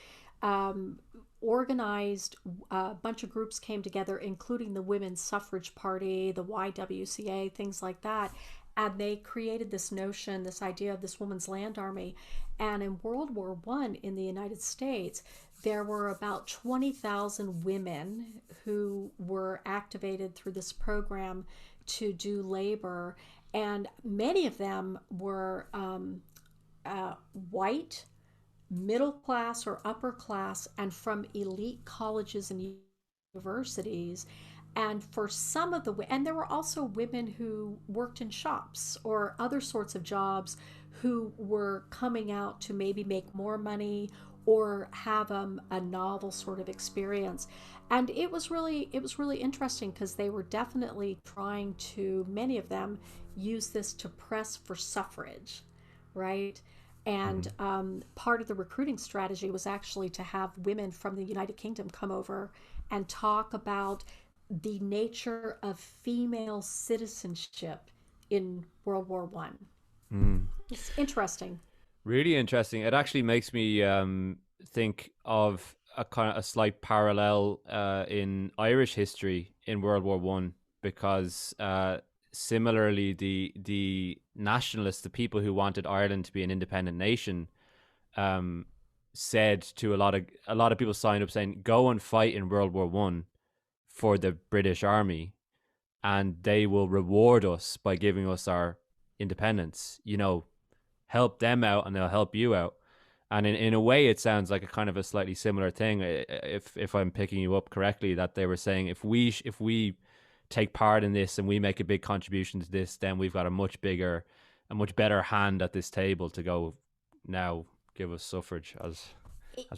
um, organized a bunch of groups came together, including the Women's Suffrage Party, the YWCA, things like that. And they created this notion, this idea of this woman's land army. And in World War One in the United States, there were about 20,000 women who were activated through this program to do labor. And many of them were white, middle class or upper class, and from elite colleges and universities. And for some of the, and there were also women who worked in shops or other sorts of jobs who were coming out to maybe make more money or have a novel sort of experience. And it was really interesting because they were definitely trying to, many of them use this to press for suffrage, right? And Mhm. part of the recruiting strategy was actually to have women from the United Kingdom come over and talk about the nature of female citizenship in World War One. Mm. It's interesting. Really interesting. It actually makes me think of a kind of a slight parallel in Irish history in World War One, because similarly the nationalists, the people who wanted Ireland to be an independent nation, um, said to a lot of people signed up saying, "Go and fight in World War One for the British Army, and they will reward us by giving us our independence. Help them out, and they'll help you out." And in a way, it sounds like a kind of a slightly similar thing. If I'm picking you up correctly, that they were saying, if we take part in this and we make a big contribution to this, then we've got a much better hand at this table to go now give us suffrage as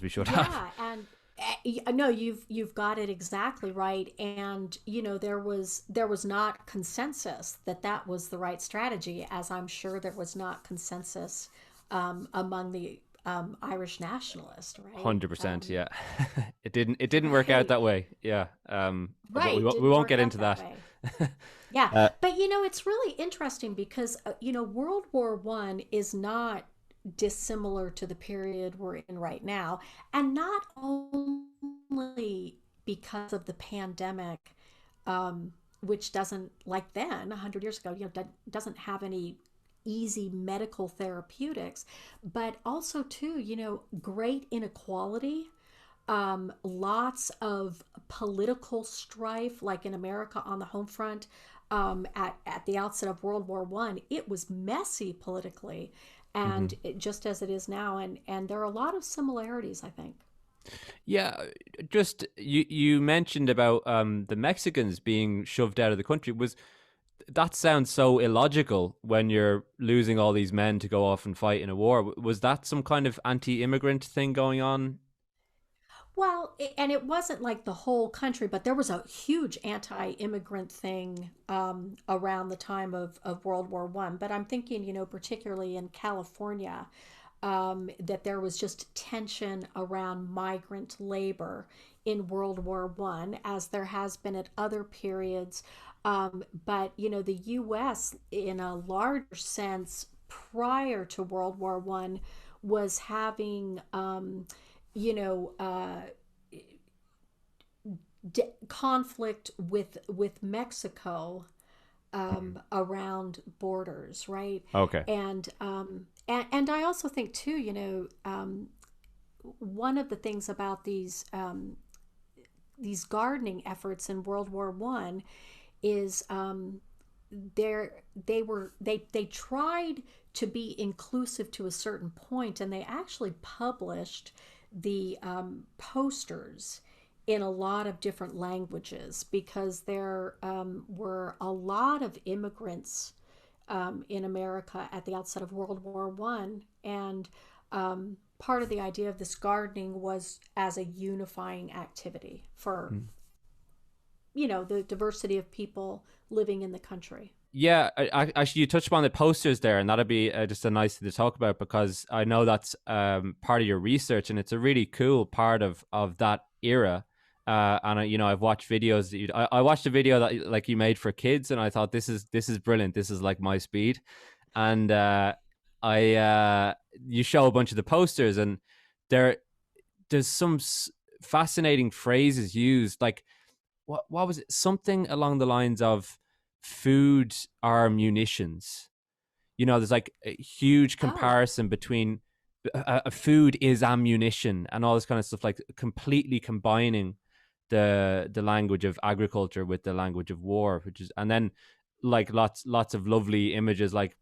we should have. Yeah, and no, you've got it exactly right. And there was not consensus that that was the right strategy, as I'm sure there was not consensus among the Irish nationalist, right? 100%, yeah. It didn't work out Right, that way. Yeah. But we right. won't, we Didn't won't work get out into that that. way. Yeah, uh, but it's really interesting because World War One is not dissimilar to the period we're in right now, and not only because of the pandemic, which doesn't, like then 100 years ago, doesn't have any easy medical therapeutics, but also too, great inequality, lots of political strife, like in America on the home front. At the outset of World War One, it was messy politically, mhm. and just as it is now, and there are a lot of similarities, I think. Yeah, just you mentioned about the Mexicans being shoved out of the country. Was that sounds so illogical when you're losing all these men to go off and fight in a war? Was that some kind of anti-immigrant thing going on? Well, and it wasn't like the whole country, but there was a huge anti-immigrant thing around the time of World War One. But I'm thinking, particularly in California, that there was just tension around migrant labor in World War One, as there has been at other periods. But the U.S. in a larger sense prior to World War One was having you know, conflict with Mexico Mhm. around borders, right? Okay. And I also think too, one of the things about these gardening efforts in World War One is they tried to be inclusive to a certain point, and they actually published the posters in a lot of different languages because there were a lot of immigrants in America at the outset of World War One, and part of the idea of this gardening was as a unifying activity for Mm. the diversity of people living in the country. Yeah, actually, you touched upon the posters there, and that'd be just a nice thing to talk about because I know that's part of your research, and it's a really cool part of that era. And I've watched videos that I watched a video that like you made for kids, and I thought this is brilliant. This is like my speed, and I you show a bunch of the posters, and there there's some fascinating phrases used, like what was it? Something along the lines of food are munitions. There's like a huge Oh, comparison between food is ammunition and all this kind of stuff, like completely combining the language of agriculture with the language of war, which is, and then like lots of lovely images, like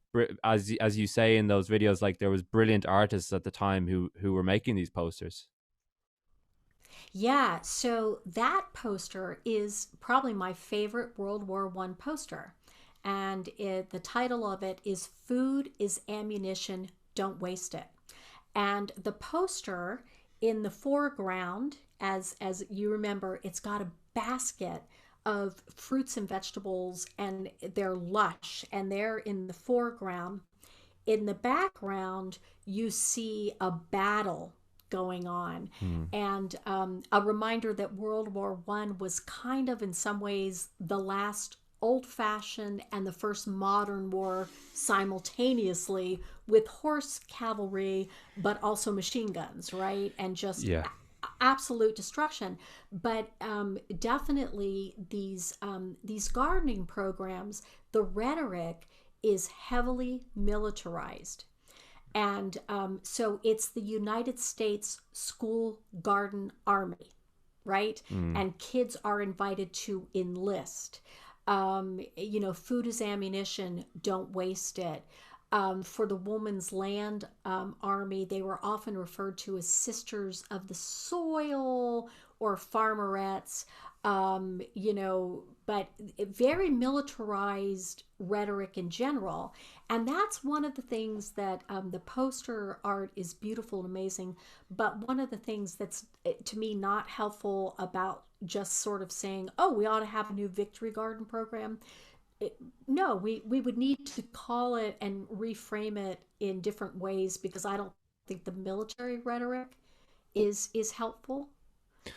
as you say in those videos, like there was brilliant artists at the time who were making these posters. yeah. So that poster is probably my favorite World War One poster. And the title of it is Food is Ammunition, Don't Waste It. And the poster in the foreground, as you remember, it's got a basket of fruits and vegetables, and they're lush, and they're in the foreground. In the background, you see a battle going on, Hmm. and a reminder that World War One was kind of, in some ways, the last old-fashioned and the first modern war simultaneously, with horse cavalry, but also machine guns, right? And just Yeah. absolute destruction. But definitely these gardening programs, the rhetoric is heavily militarized. And so it's the United States School Garden Army, right? Hmm. And kids are invited to enlist. Food is ammunition, don't waste it. For the Woman's Land Army, they were often referred to as Sisters of the Soil or farmerettes, but very militarized rhetoric in general. And that's one of the things that the poster art is beautiful and amazing. But one of the things that's, to me, not helpful about just sort of saying, oh, we ought to have a new Victory Garden program. No, we would need to call it and reframe it in different ways, because I don't think the military rhetoric is helpful. It,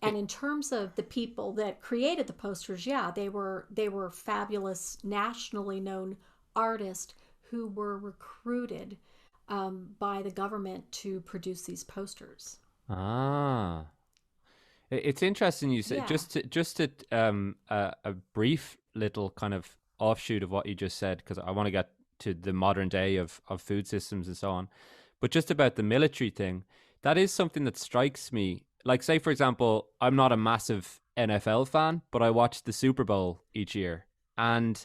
And it in terms of the people that created the posters, yeah, they were fabulous, nationally known artists who were recruited by the government to produce these posters. ah, it's interesting you said, Yeah, a brief little kind of offshoot of what you just said, because I want to get to the modern day of food systems and so on. But just about the military thing, that is something that strikes me. Like, say, for example, I'm not a massive NFL fan, but I watch the Super Bowl each year. And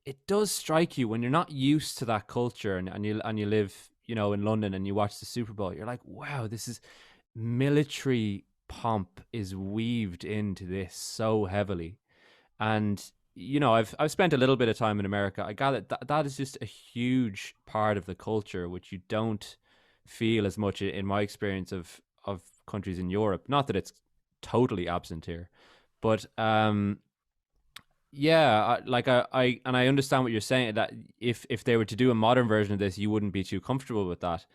it does strike you when you're not used to that culture, and you live, in London, and you watch the Super Bowl, you're like, wow, this is military pomp is weaved into this so heavily. And I've spent a little bit of time in America. I gather that is just a huge part of the culture, which you don't feel as much in my experience of countries in Europe. Not that it's totally absent here, but yeah, I understand what you're saying, that if they were to do a modern version of this, you wouldn't be too comfortable with that.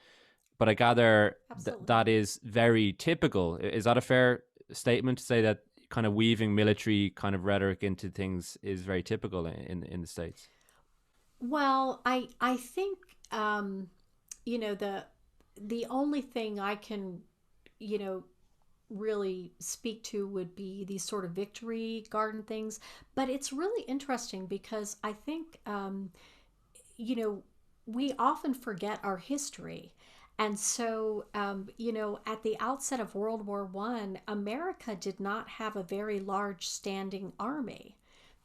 But I gather absolutely. that is very typical. Is that a fair statement to say that kind of weaving military kind of rhetoric into things is very typical in the States? Well, I think you know the only thing I can you know really speak to would be these sort of victory garden things. But it's really interesting because I think you know, we often forget our history. And so, at the outset of World War One, America did not have a very large standing army.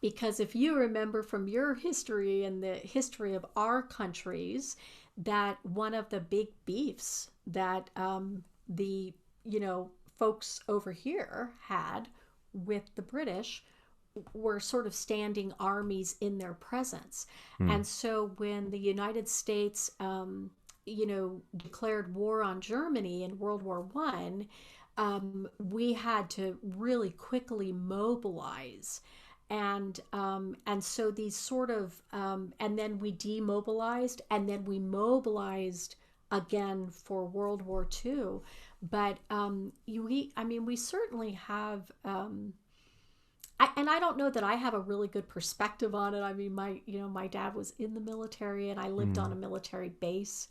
Because if you remember from your history and the history of our countries, that one of the big beefs that the, folks over here had with the British were sort of standing armies in their presence. Hmm. And so when the United States, declared war on Germany in World War One, we had to really quickly mobilize. And so these sort of and then we demobilized and then we mobilized again for World War Two. But we certainly have and I don't know that I have a really good perspective on it. I mean, my dad was in the military, and I lived on a Hmm. military base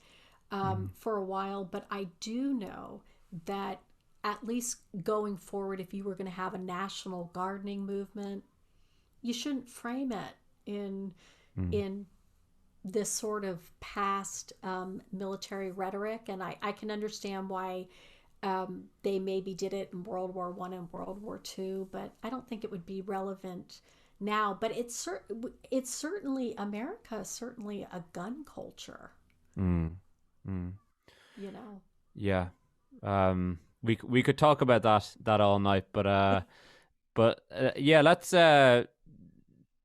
Hmm. for a while. But I do know that at least going forward, if you were going to have a national gardening movement, you shouldn't frame it in Hmm. in this sort of past military rhetoric. And I can understand why they maybe did it in World War One and World War Two, but I don't think it would be relevant now. But it's certainly America is certainly a gun culture, Hmm. Hmm. you know. Yeah. We could talk about that all night, yeah, let's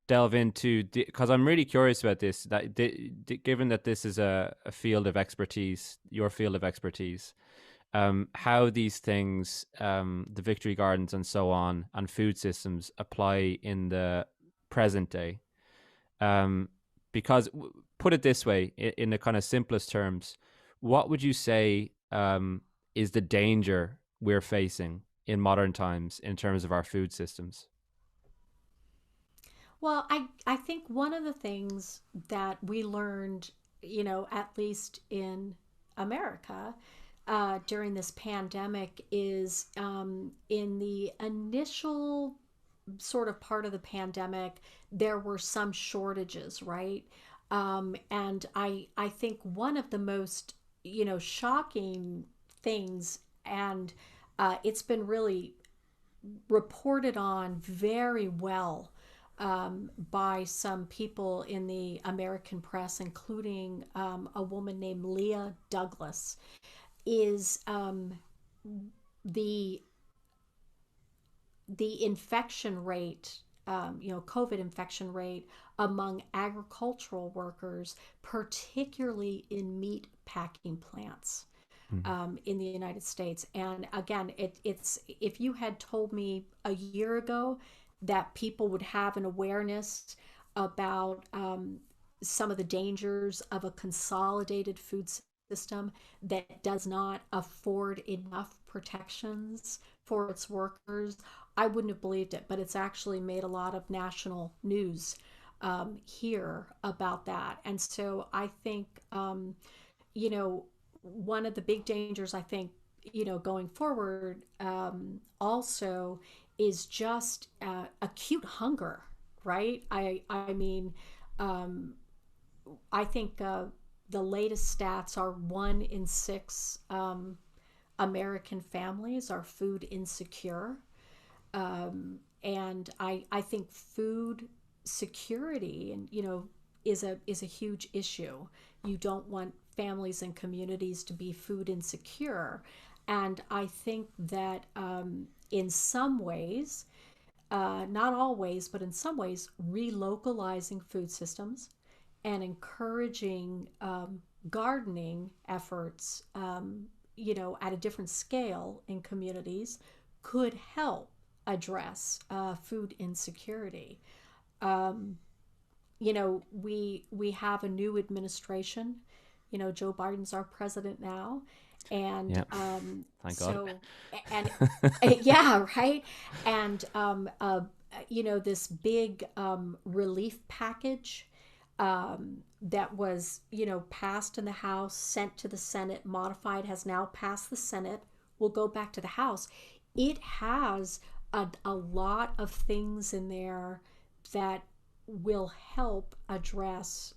delve into, because I'm really curious about this. That given that this is a field of expertise, your field of expertise, how these things, the victory gardens and so on, and food systems apply in the present day. Um, because put it this way, in the kind of simplest terms, what would you say is the danger we're facing in modern times in terms of our food systems? Well, I think one of the things that we learned, at least in America, during this pandemic is in the initial sort of part of the pandemic, there were some shortages, right? And I think one of the most shocking things, and it's been really reported on very well by some people in the American press, including a woman named Leah Douglas, is the the infection rate, COVID infection rate among agricultural workers, particularly in meat packing plants Mm. in the United States. And again, it's if you had told me a year ago that people would have an awareness about some of the dangers of a consolidated food system that does not afford enough protections for its workers, I wouldn't have believed it. But it's actually made a lot of national news here about that. And so I think, you know, one of the big dangers, I think, going forward, also is just acute hunger, right? I mean, um, I think the latest stats are 1 in 6 American families are food insecure. And I think food security and is a huge issue. You don't want families and communities to be food insecure, and I think that in some ways, not always, but in some ways, relocalizing food systems and encouraging gardening efforts, at a different scale in communities could help address food insecurity. Um, we have a new administration. Joe Biden's our president now, and Yeah, thank God. so and yeah, right, and this big relief package that was passed in the House, sent to the Senate, modified, has now passed the Senate, will go back to the House. It has a lot of things in there that will help address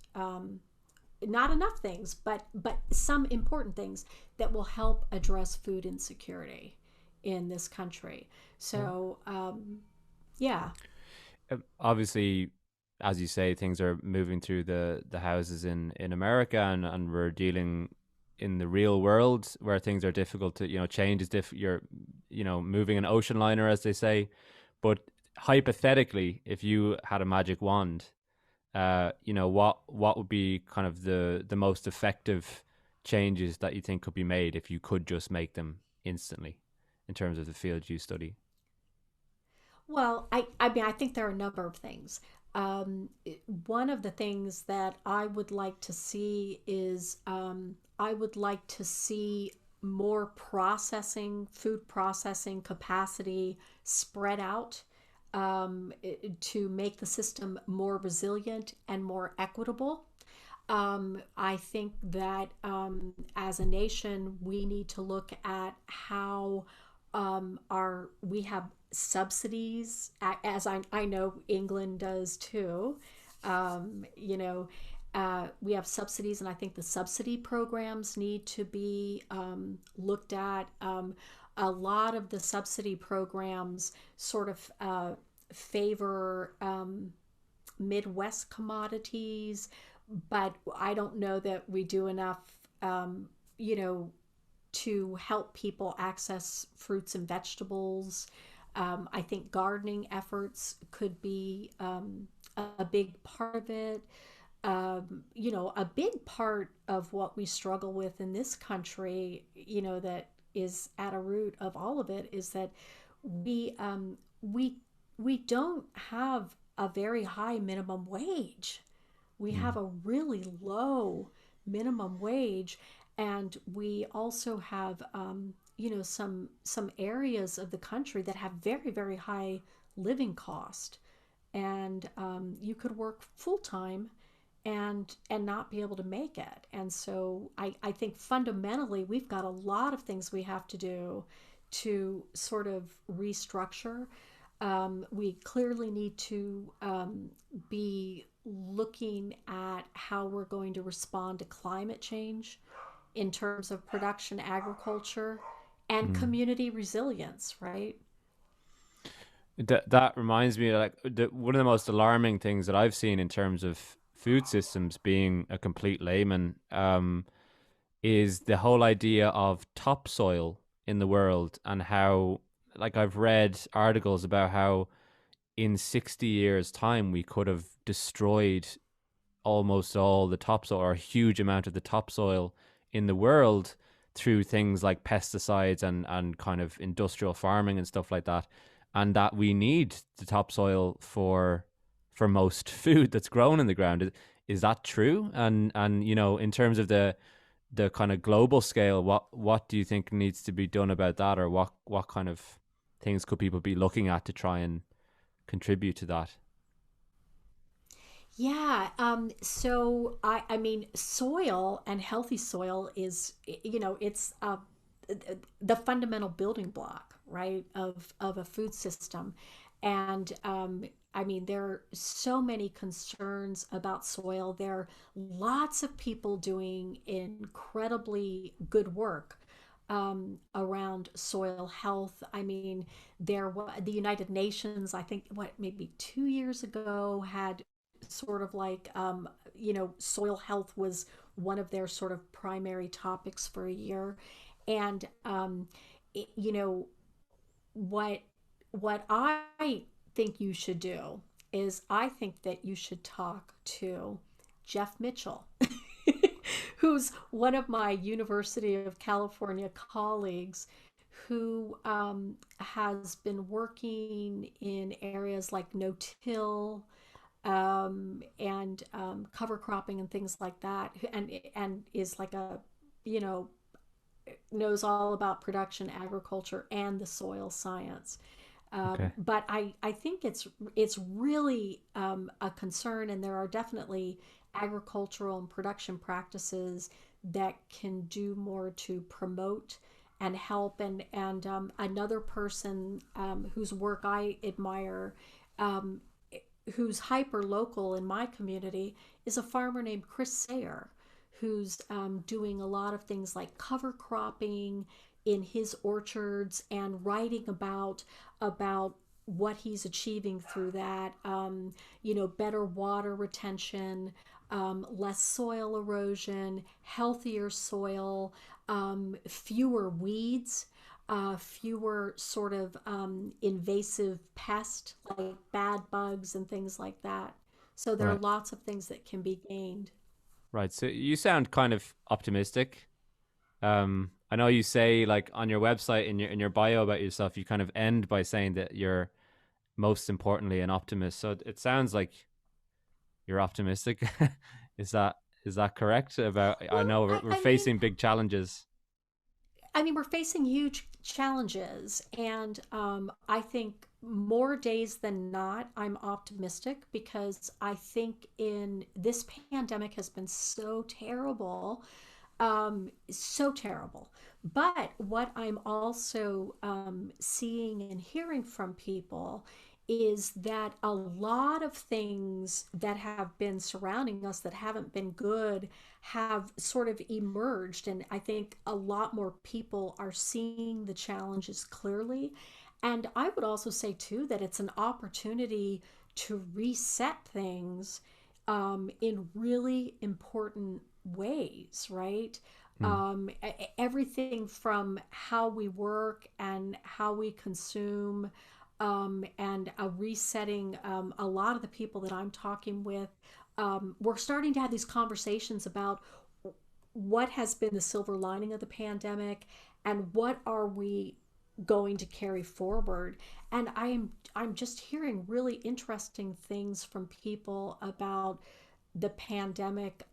not enough things, but some important things that will help address food insecurity in this country. Yeah. So yeah. Obviously, as you say, things are moving through the houses in America, and we're dealing in the real world where things are difficult to, change is you're, moving an ocean liner, as they say. But hypothetically, if you had a magic wand, what would be kind of the most effective changes that you think could be made if you could just make them instantly in terms of the field you study? Well, I mean, I think there are a number of things. One of the things that I would like to see is I would like to see more food processing capacity spread out to make the system more resilient and more equitable. I think that as a nation, we need to look at how we have subsidies, as I know England does too. Um, you know, we have subsidies, and I think the subsidy programs need to be looked at. A lot of the subsidy programs sort of favor Midwest commodities, but I don't know that we do enough, um, you know, to help people access fruits and vegetables. I think gardening efforts could be a big part of it. A big part of what we struggle with in this country, that is at a root of all of it, is that we um, we we don't have a very high minimum wage. We have Mm. a really low minimum wage, and we also have some areas of the country that have very very high living cost, and you could work full time and not be able to make it. And so I think fundamentally we've got a lot of things we have to do to sort of restructure. We clearly need to be looking at how we're going to respond to climate change in terms of production agriculture and Mm. community resilience, right? That reminds me, like, one of the most alarming things that I've seen in terms of food systems, being a complete layman, is the whole idea of topsoil in the world, and how, like, I've read articles about how in 60 years' time we could have destroyed almost all the topsoil, or a huge amount of the topsoil in the world, through things like pesticides and kind of industrial farming and stuff like that, and that we need the topsoil for most food that's grown in the ground. Is that true? And in terms of the kind of global scale, what do you think needs to be done about that, or what kind of things could people be looking at to try and contribute to that? Yeah. I mean, soil and healthy soil is, it's the fundamental building block, right, of a food system. And I mean, there are so many concerns about soil. There are lots of people doing incredibly good work around soil health. I mean, the United Nations, I think, what, maybe 2 years ago, had sort of like, soil health was one of their sort of primary topics for a year. And it, you know what what I think you should do is, I think that you should talk to Jeff Mitchell, who's one of my University of California colleagues, who has been working in areas like no-till and cover cropping and things like that, and is like a, you know knows all about production agriculture and the soil science. Okay. But I think it's really a concern, and there are definitely agricultural and production practices that can do more to promote and help. And another person whose work I admire, um, who's hyper local in my community, is a farmer named Chris Sayer, who's doing a lot of things like cover cropping in his orchards, and writing about what he's achieving through that. Better water retention, less soil erosion, healthier soil, fewer weeds, fewer sort of invasive pests like bad bugs and things like that. So there are Right. lots of things that can be gained. Right. So you sound kind of optimistic. I know you say, like, on your website, in your bio about yourself, you kind of end by saying that you're most importantly an optimist. So it sounds like you're optimistic. is that is that correct? About, I Well, know I, we're I mean, facing big challenges. I mean, we're facing huge challenges, and I think more days than not, I'm optimistic, because I think in this pandemic has been so terrible. But what I'm also seeing and hearing from people is that a lot of things that have been surrounding us that haven't been good have sort of emerged. And I think a lot more people are seeing the challenges clearly. And I would also say, too, that it's an opportunity to reset things in really important ways, right? Mm. Everything from how we work and how we consume, and a resetting. A lot of the people that I'm talking with, we're starting to have these conversations about what has been the silver lining of the pandemic, and what are we going to carry forward. And I'm just hearing really interesting things from people about the pandemic,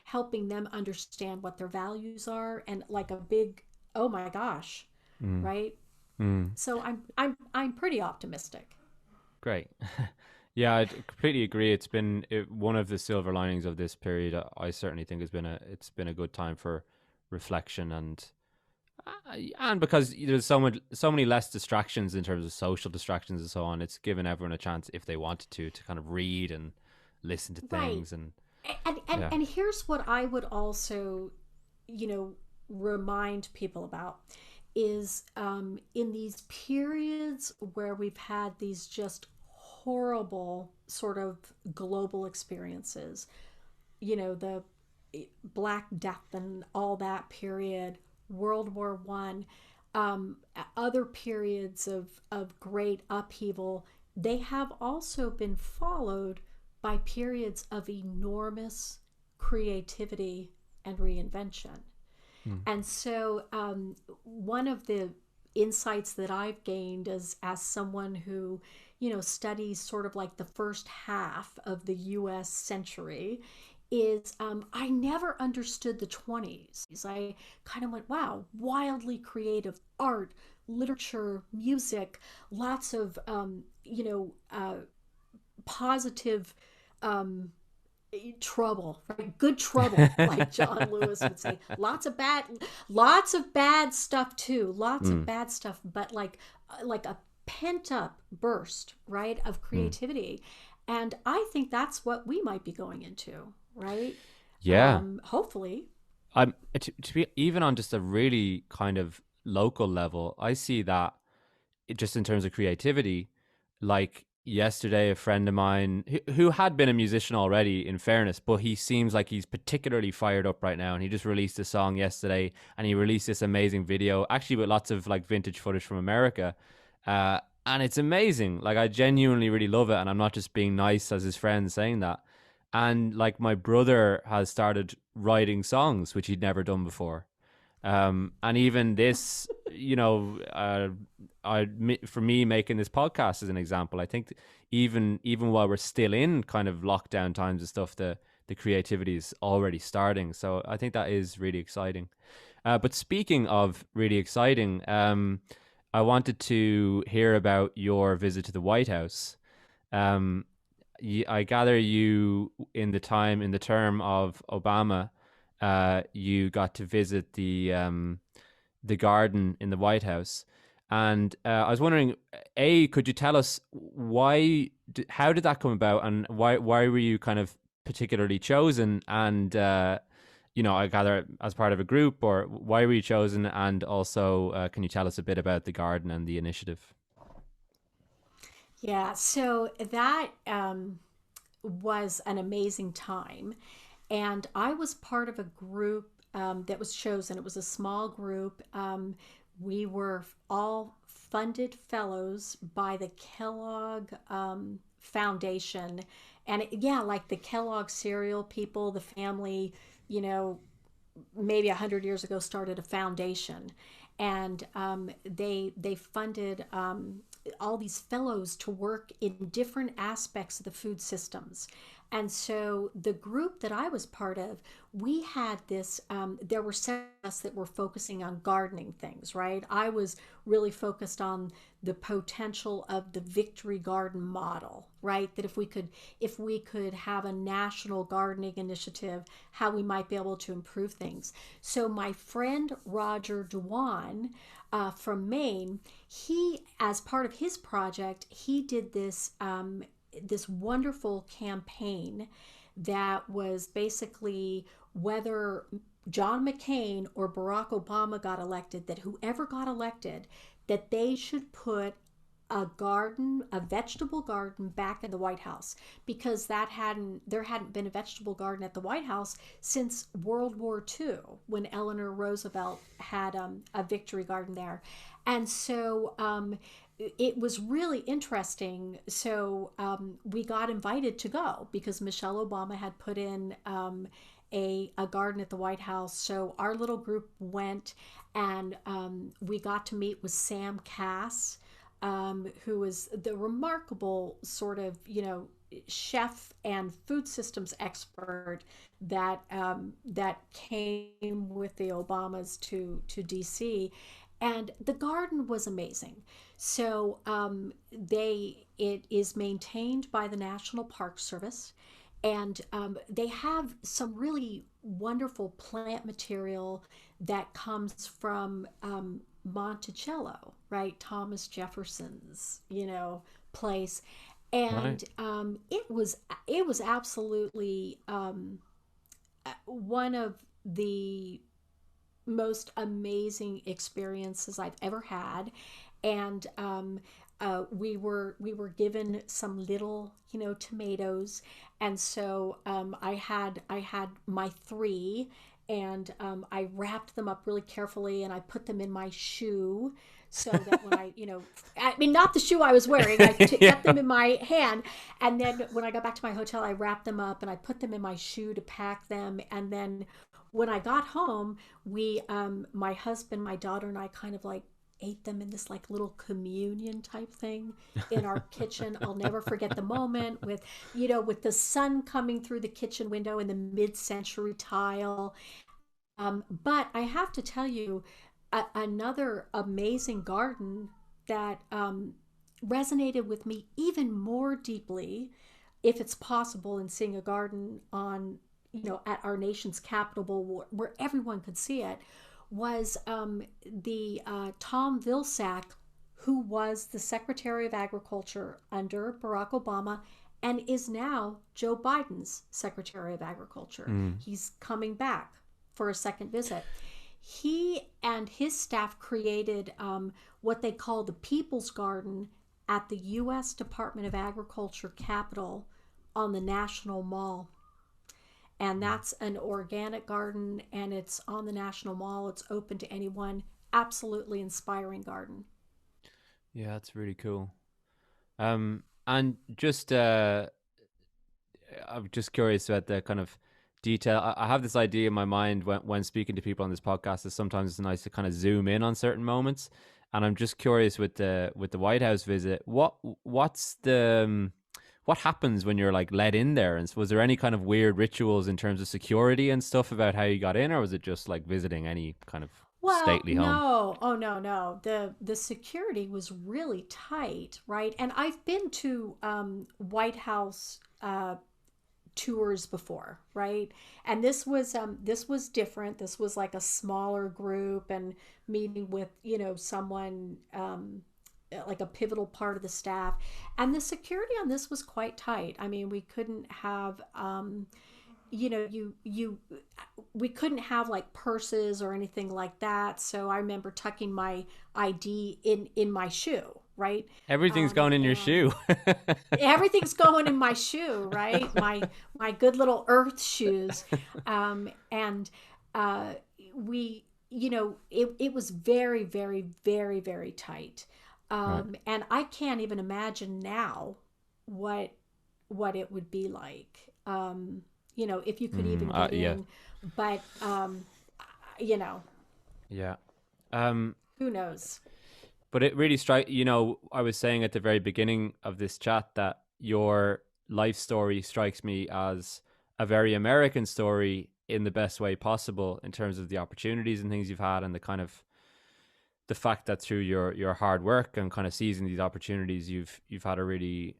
helping them understand what their values are, and like a big, oh my gosh, Mm. right? Mm. So I'm pretty optimistic. Great. Yeah, I completely agree. It's been one of the silver linings of this period. I certainly think it's been a good time for reflection, and because there's so many less distractions in terms of social distractions and so on. It's given everyone a chance, if they wanted to kind of read and listen to Right. things, and And yeah. and here's what I would also, you know, remind people about is, in these periods where we've had these just horrible sort of global experiences, the Black Death and all that period, World War I, other periods of great upheaval, they have also been followed by periods of enormous creativity and reinvention. Mm. And so, one of the insights that I've gained as someone who, studies sort of like the first half of the U.S. century, is I never understood the 20s. I kind of went, wow, wildly creative art, literature, music, lots of, positive um, trouble, right? Good trouble, like John Lewis would say. Lots of bad stuff too. Lots of Mm, bad stuff, but like a pent up burst, right, of mm. creativity. And I think that's what we might be going into, right? Yeah. Hopefully. To be even on just a really kind of local level, I see that just in terms of creativity, like yesterday, a friend of mine who had been a musician already, in fairness, but he seems like he's particularly fired up right now. And he just released a song yesterday, and he released this amazing video, actually with lots of like vintage footage from America. And it's amazing. Like, I genuinely really love it. And I'm not just being nice as his friend saying that. And like, my brother has started writing songs, which he'd never done before. And even this, for me making this podcast as an example, I think even while we're still in kind of lockdown times and stuff, the creativity is already starting. So I think that is really exciting. But speaking of really exciting, I wanted to hear about your visit to the White House. Um, I gather you in the term of Obama, you got to visit the garden in the White House, and I was wondering, could you tell us how did that come about, and why were you kind of particularly chosen, and I gather as part of a group, or why were you chosen, and also can you tell us a bit about the garden and the initiative? Yeah, so that was an amazing time. And I was part of a group that was chosen. It was a small group. We were all funded fellows by the Kellogg Foundation. And yeah, like the Kellogg cereal people, the family, you know, maybe 100 years ago started a foundation, and they funded all these fellows to work in different aspects of the food systems. And so the group that I was part of, we had this, there were several of us that were focusing on gardening things, right? I was really focused on the potential of the Victory Garden model, right? That if we could have a national gardening initiative, how we might be able to improve things. So my friend Roger Dewan from Maine, he, as part of his project, he did this wonderful campaign that was basically whether John McCain or Barack Obama got elected, that whoever got elected, that they should put a garden, a vegetable garden back in the White House, because there hadn't been a vegetable garden at the White House since World War II, when Eleanor Roosevelt had a victory garden there. And so it was really interesting. So we got invited to go because Michelle Obama had put in a garden at the White House. So our little group went, and we got to meet with Sam Cass, who was the remarkable sort of, chef and food systems expert that came with the Obamas to DC. And the garden was amazing. So it is maintained by the National Park Service, and they have some really wonderful plant material that comes from Monticello, right? Thomas Jefferson's, place. Right. And it was absolutely one of the most amazing experiences I've ever had. And we were given some little, tomatoes, and so I had my three, and I wrapped them up really carefully, and I put them in my shoe, so that when I mean, not the shoe I was wearing, kept them Yeah. in my hand, and then when I got back to my hotel, I wrapped them up and I put them in my shoe to pack them, and then when I got home, my husband, my daughter, and I kind of like ate them in this like little communion type thing in our kitchen. I'll never forget the moment with, with the sun coming through the kitchen window in the mid-century tile. But I have to tell you, another amazing garden that resonated with me even more deeply, if it's possible, in seeing a garden on, at our nation's capital where everyone could see it, was the Tom Vilsack, who was the Secretary of Agriculture under Barack Obama and is now Joe Biden's Secretary of Agriculture. He's coming back for a second visit. He and his staff created what they call the People's Garden at the U.S. Department of Agriculture Capitol on the National Mall. And that's an organic garden, and it's on the National Mall. It's open to anyone. Absolutely inspiring garden. Yeah, that's really cool. And just I'm just curious about the kind of detail. I have this idea in my mind when speaking to people on this podcast that sometimes it's nice to kind of zoom in on certain moments. And I'm just curious with the White House visit, what's the what happens when you're like let in there? And was there any kind of weird rituals in terms of security and stuff about how you got in, or was it just like visiting any kind of stately home? No. Oh, no. The security was really tight, right? And I've been to White House tours before, right? And this was different. This was like a smaller group and meeting with, someone like a pivotal part of the staff. And the security on this was quite tight. I mean, we couldn't have we couldn't have like purses or anything like that. So I remember tucking my ID in my shoe, right? Everything's going in your shoe. Everything's going in my shoe, right? My good little earth shoes. And we, it was very, very, very, very tight. Right. And I can't even imagine now what it would be like. If you could even get in, but Yeah. who knows? But it really I was saying at the very beginning of this chat that your life story strikes me as a very American story in the best way possible in terms of the opportunities and things you've had, and the kind of the fact that through your hard work and kind of seizing these opportunities, you've had a really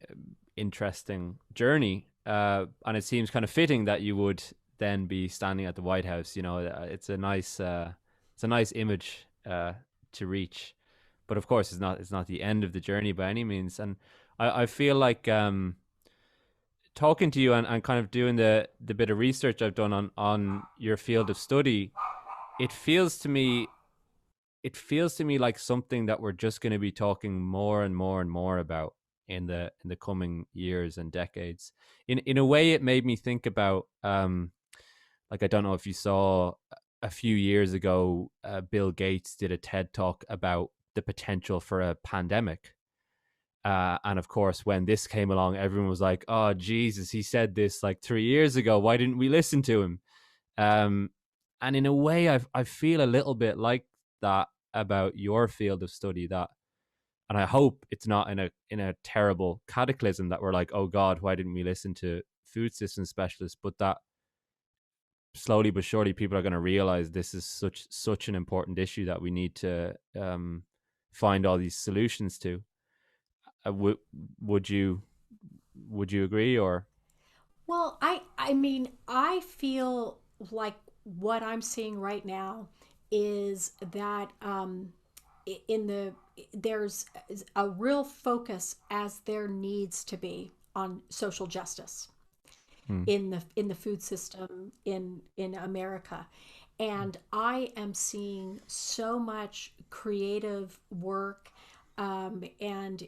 interesting journey. And it seems kind of fitting that you would then be standing at the White House. It's a nice image to reach. But of course, it's not the end of the journey by any means. And I feel like talking to you and kind of doing the bit of research I've done on your field of study, it feels to me like something that we're just going to be talking more and more and more about in the coming years and decades. In a way, it made me think about like, I don't know if you saw a few years ago, Bill Gates did a TED talk about the potential for a pandemic. And of course, when this came along, everyone was like, oh, Jesus, he said this like 3 years ago. Why didn't we listen to him? And in a way, I feel a little bit like that about your field of study, that, and I hope it's not in a terrible cataclysm that we're like, oh God, why didn't we listen to food system specialists? But that slowly but surely people are going to realize this is such an important issue that we need to find all these solutions to. Would you agree, or? Well, I mean, I feel like what I'm seeing right now is that there's a real focus, as there needs to be, on social justice in the food system in America. And I am seeing so much creative work, and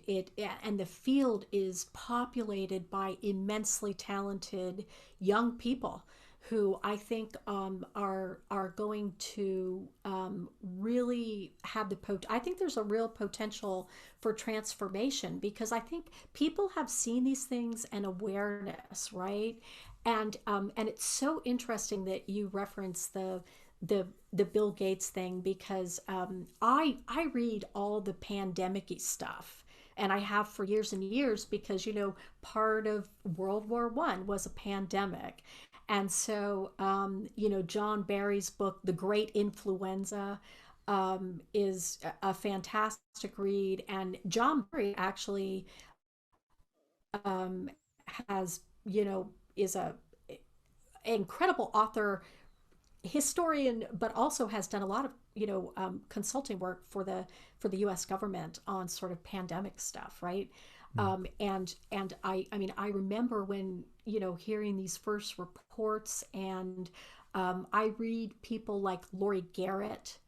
the field is populated by immensely talented young people who I think are going to really have I think there's a real potential for transformation, because I think people have seen these things and awareness, right? And it's so interesting that you reference the Bill Gates thing, because I read all the pandemic-y stuff, and I have for years and years, because part of World War I was a pandemic. And so John Barry's book, The Great Influenza, is a fantastic read. And John Barry actually um, has is a incredible author, historian, but also has done a lot of consulting work for the U.S. government on sort of pandemic stuff, right? And I mean, I remember when hearing these first reports, and I read people like Laurie Garrett,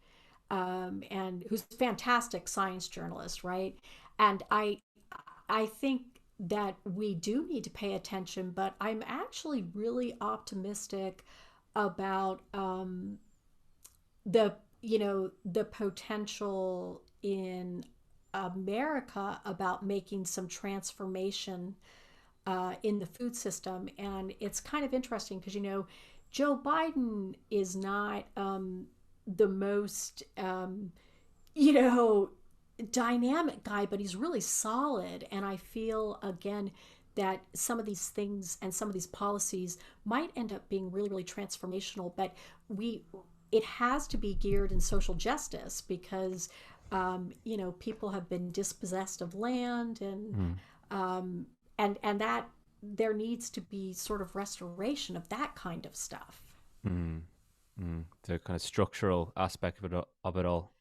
and who's a fantastic science journalist, right? And I think that we do need to pay attention, but I'm actually really optimistic about the potential in America about making some transformation in the food system. And it's kind of interesting because Joe Biden is not the most you know dynamic guy, but he's really solid. And I feel, again, that some of these things and some of these policies might end up being really, really transformational. But we, it has to be geared in social justice, because people have been dispossessed of land, and that there needs to be sort of restoration of that kind of stuff. Mm. The kind of structural aspect of it all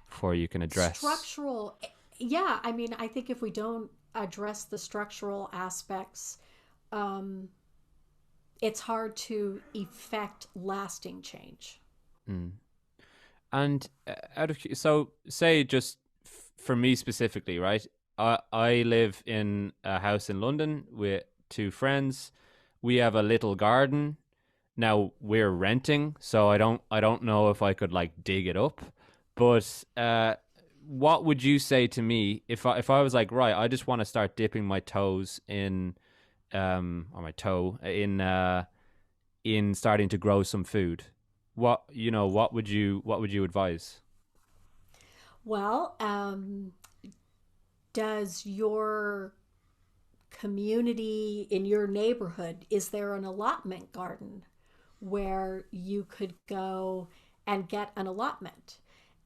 before you can address. Structural, yeah. I mean, I think if we don't address the structural aspects, um, it's hard to effect lasting change. Mm. And so say just for me specifically, right? I live in a house in London with two friends. We have a little garden. Now we're renting, so I don't know if I could like dig it up. But what would you say to me if I was like, right, I just want to start dipping my toes in or my toe in starting to grow some food? What would you advise? Well, does your community in your neighborhood, is there an allotment garden where you could go and get an allotment?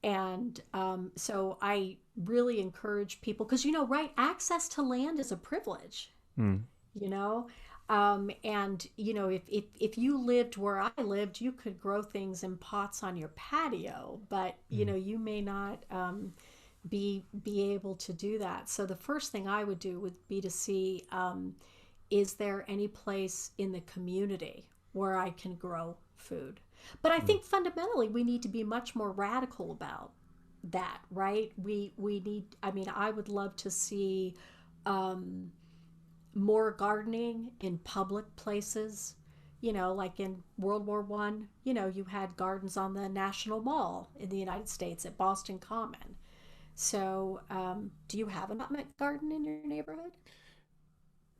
And so I really encourage people, because right, access to land is a privilege. Mm. you know and if you lived where I lived, you could grow things in pots on your patio, but Mm. you may not be able to do that. So the first thing I would do would be to see, is there any place in the community where I can grow food? But I Mm. think fundamentally we need to be much more radical about that, right? We need, I mean, I would love to see um, more gardening in public places. Like in World War I, you had gardens on the National Mall in the United States at Boston Common. So, do you have an allotment garden in your neighborhood?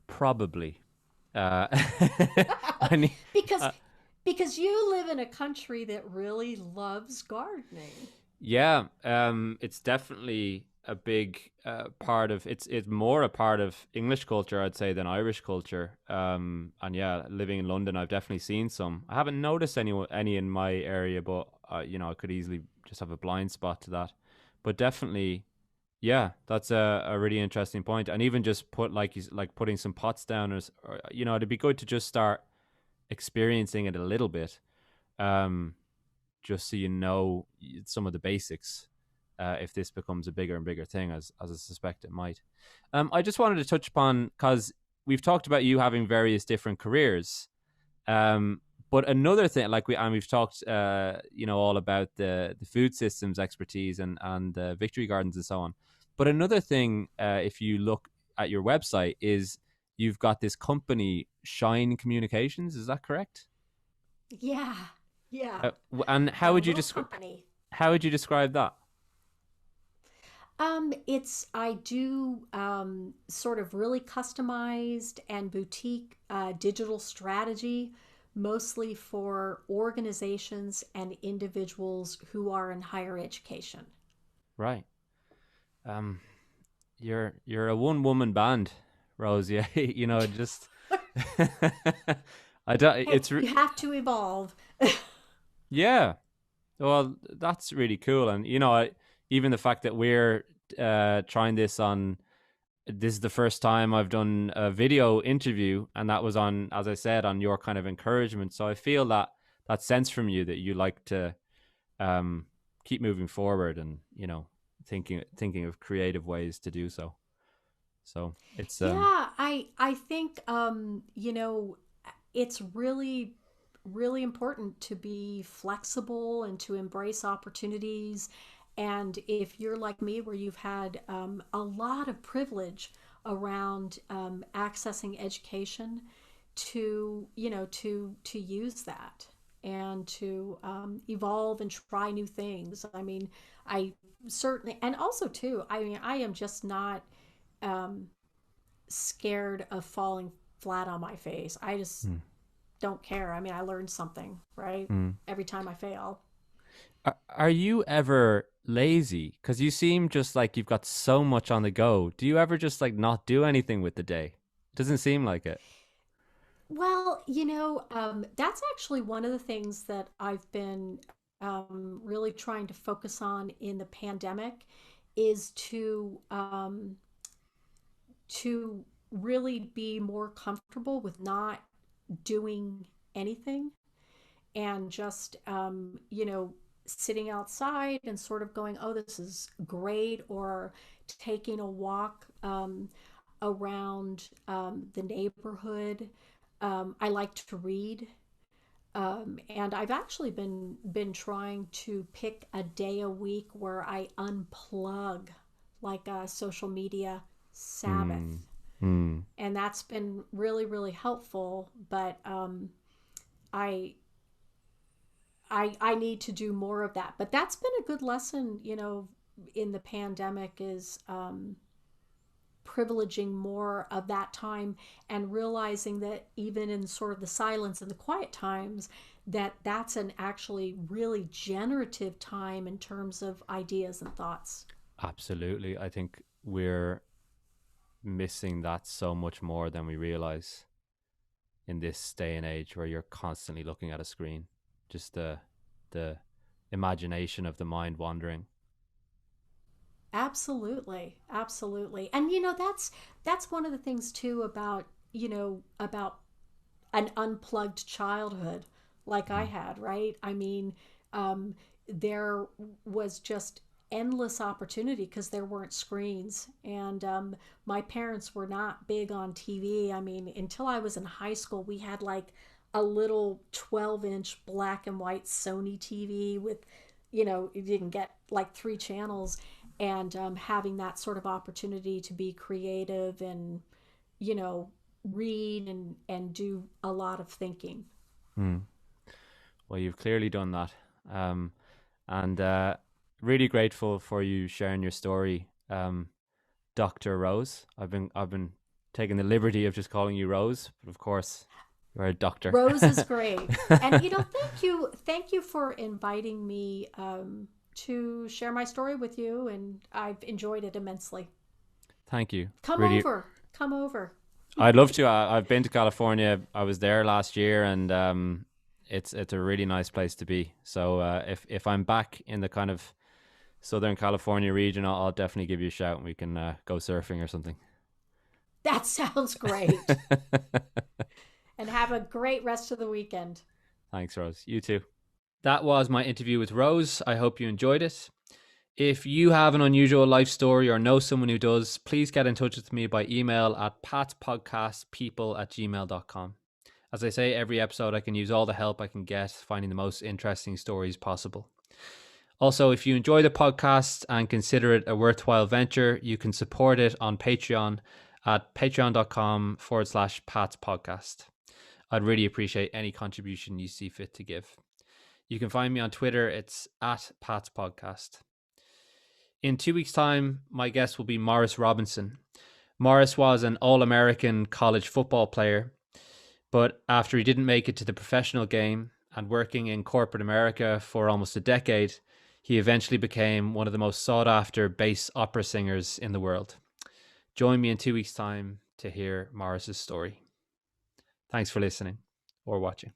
Probably. Uh, I need, because uh, because you live in a country that really loves gardening. Yeah, it's definitely a big part of it's more a part of English culture, I'd say, than Irish culture. And yeah, living in London, I've definitely seen some. I haven't noticed any in my area, but I could easily just have a blind spot to that. But definitely, yeah, that's a really interesting point. And even just like putting some pots down, or it'd be good to just start experiencing it a little bit. Um, just so some of the basics if this becomes a bigger and bigger thing, as I suspect it might. I just wanted to touch upon, because we've talked about you having various different careers, um, but another thing, we've talked, all about the food systems expertise and victory gardens and so on. But another thing, if you look at your website, is you've got this company, Shine Communications. Is that correct? Yeah, yeah. And A little company. how would you describe that? It's I do sort of really customized and boutique digital strategy mostly for organizations and individuals who are in higher education. Right. Um, you're a one woman band, Rose. Yeah, just I don't. Hey, you have to evolve. Yeah. Well, that's really cool, and even the fact that we're trying this on. This is the first time I've done a video interview, and that was on, as I said, on your kind of encouragement. So I feel that sense from you that you like to keep moving forward, and thinking of creative ways to do so. So it's Yeah, I think it's really important to be flexible and to embrace opportunities. And if you're like me, where you've had a lot of privilege around accessing education, to use that and to evolve and try new things. I mean, I certainly, and also too, I mean, I am just not um, scared of falling flat on my face. I just mm, don't care. I mean, I learned something, right? mm. Every time I fail. Are you ever lazy? Because you seem just like you've got so much on the go. Do you ever just like not do anything with the day? Doesn't seem like it. Well, that's actually one of the things that I've been really trying to focus on in the pandemic is to really be more comfortable with not doing anything and just sitting outside and sort of going, oh, this is great, or taking a walk around the neighborhood. I like to read, and I've actually been trying to pick a day a week where I unplug, like a social media Sabbath, Mm, mm, and that's been really helpful. But I I need to do more of that. But that's been a good lesson, in the pandemic, is privileging more of that time and realizing that even in sort of the silence and the quiet times, that that's an actually really generative time in terms of ideas and thoughts. absolutely. I think we're missing that so much more than we realize in this day and age where you're constantly looking at a screen. Just the imagination of the mind wandering. Absolutely. And that's one of the things too about, about an unplugged childhood like I Mm, had, right? I mean, there was just endless opportunity because there weren't screens. And my parents were not big on TV. I mean, until I was in high school, we had like a little 12-inch black and white Sony TV with, you can get like three channels. And having that sort of opportunity to be creative and, you know, read and do a lot of thinking. mm. Well, you've clearly done that, and really grateful for you sharing your story, Doctor Rose. I've been taking the liberty of just calling you Rose, but of course you're a doctor. Rose is great. And thank you for inviting me to share my story with you, and I've enjoyed it immensely. Thank you. Come Really, over. Come over. I'd love to. I've been to California. I was there last year, and it's a really nice place to be. So if I'm back in the kind of Southern California region, I'll definitely give you a shout, and we can go surfing or something. That sounds great. And have a great rest of the weekend. Thanks, Rose. You too. That was my interview with Rose. I hope you enjoyed it. If you have an unusual life story or know someone who does, please get in touch with me by email at pathspodcastpeople@gmail.com. As I say every episode, I can use all the help I can get finding the most interesting stories possible. Also, if you enjoy the podcast and consider it a worthwhile venture, you can support it on Patreon at patreon.com/pathspodcast. I'd really appreciate any contribution you see fit to give. You can find me on Twitter. It's at pathspodcast. In 2 weeks' time, my guest will be Morris Robinson. Morris was an All-American college football player, But after he didn't make it to the professional game and working in corporate America for almost a decade, he eventually became one of the most sought after bass opera singers in the world. Join me in 2 weeks' time to hear Morris's story. Thanks for listening or watching.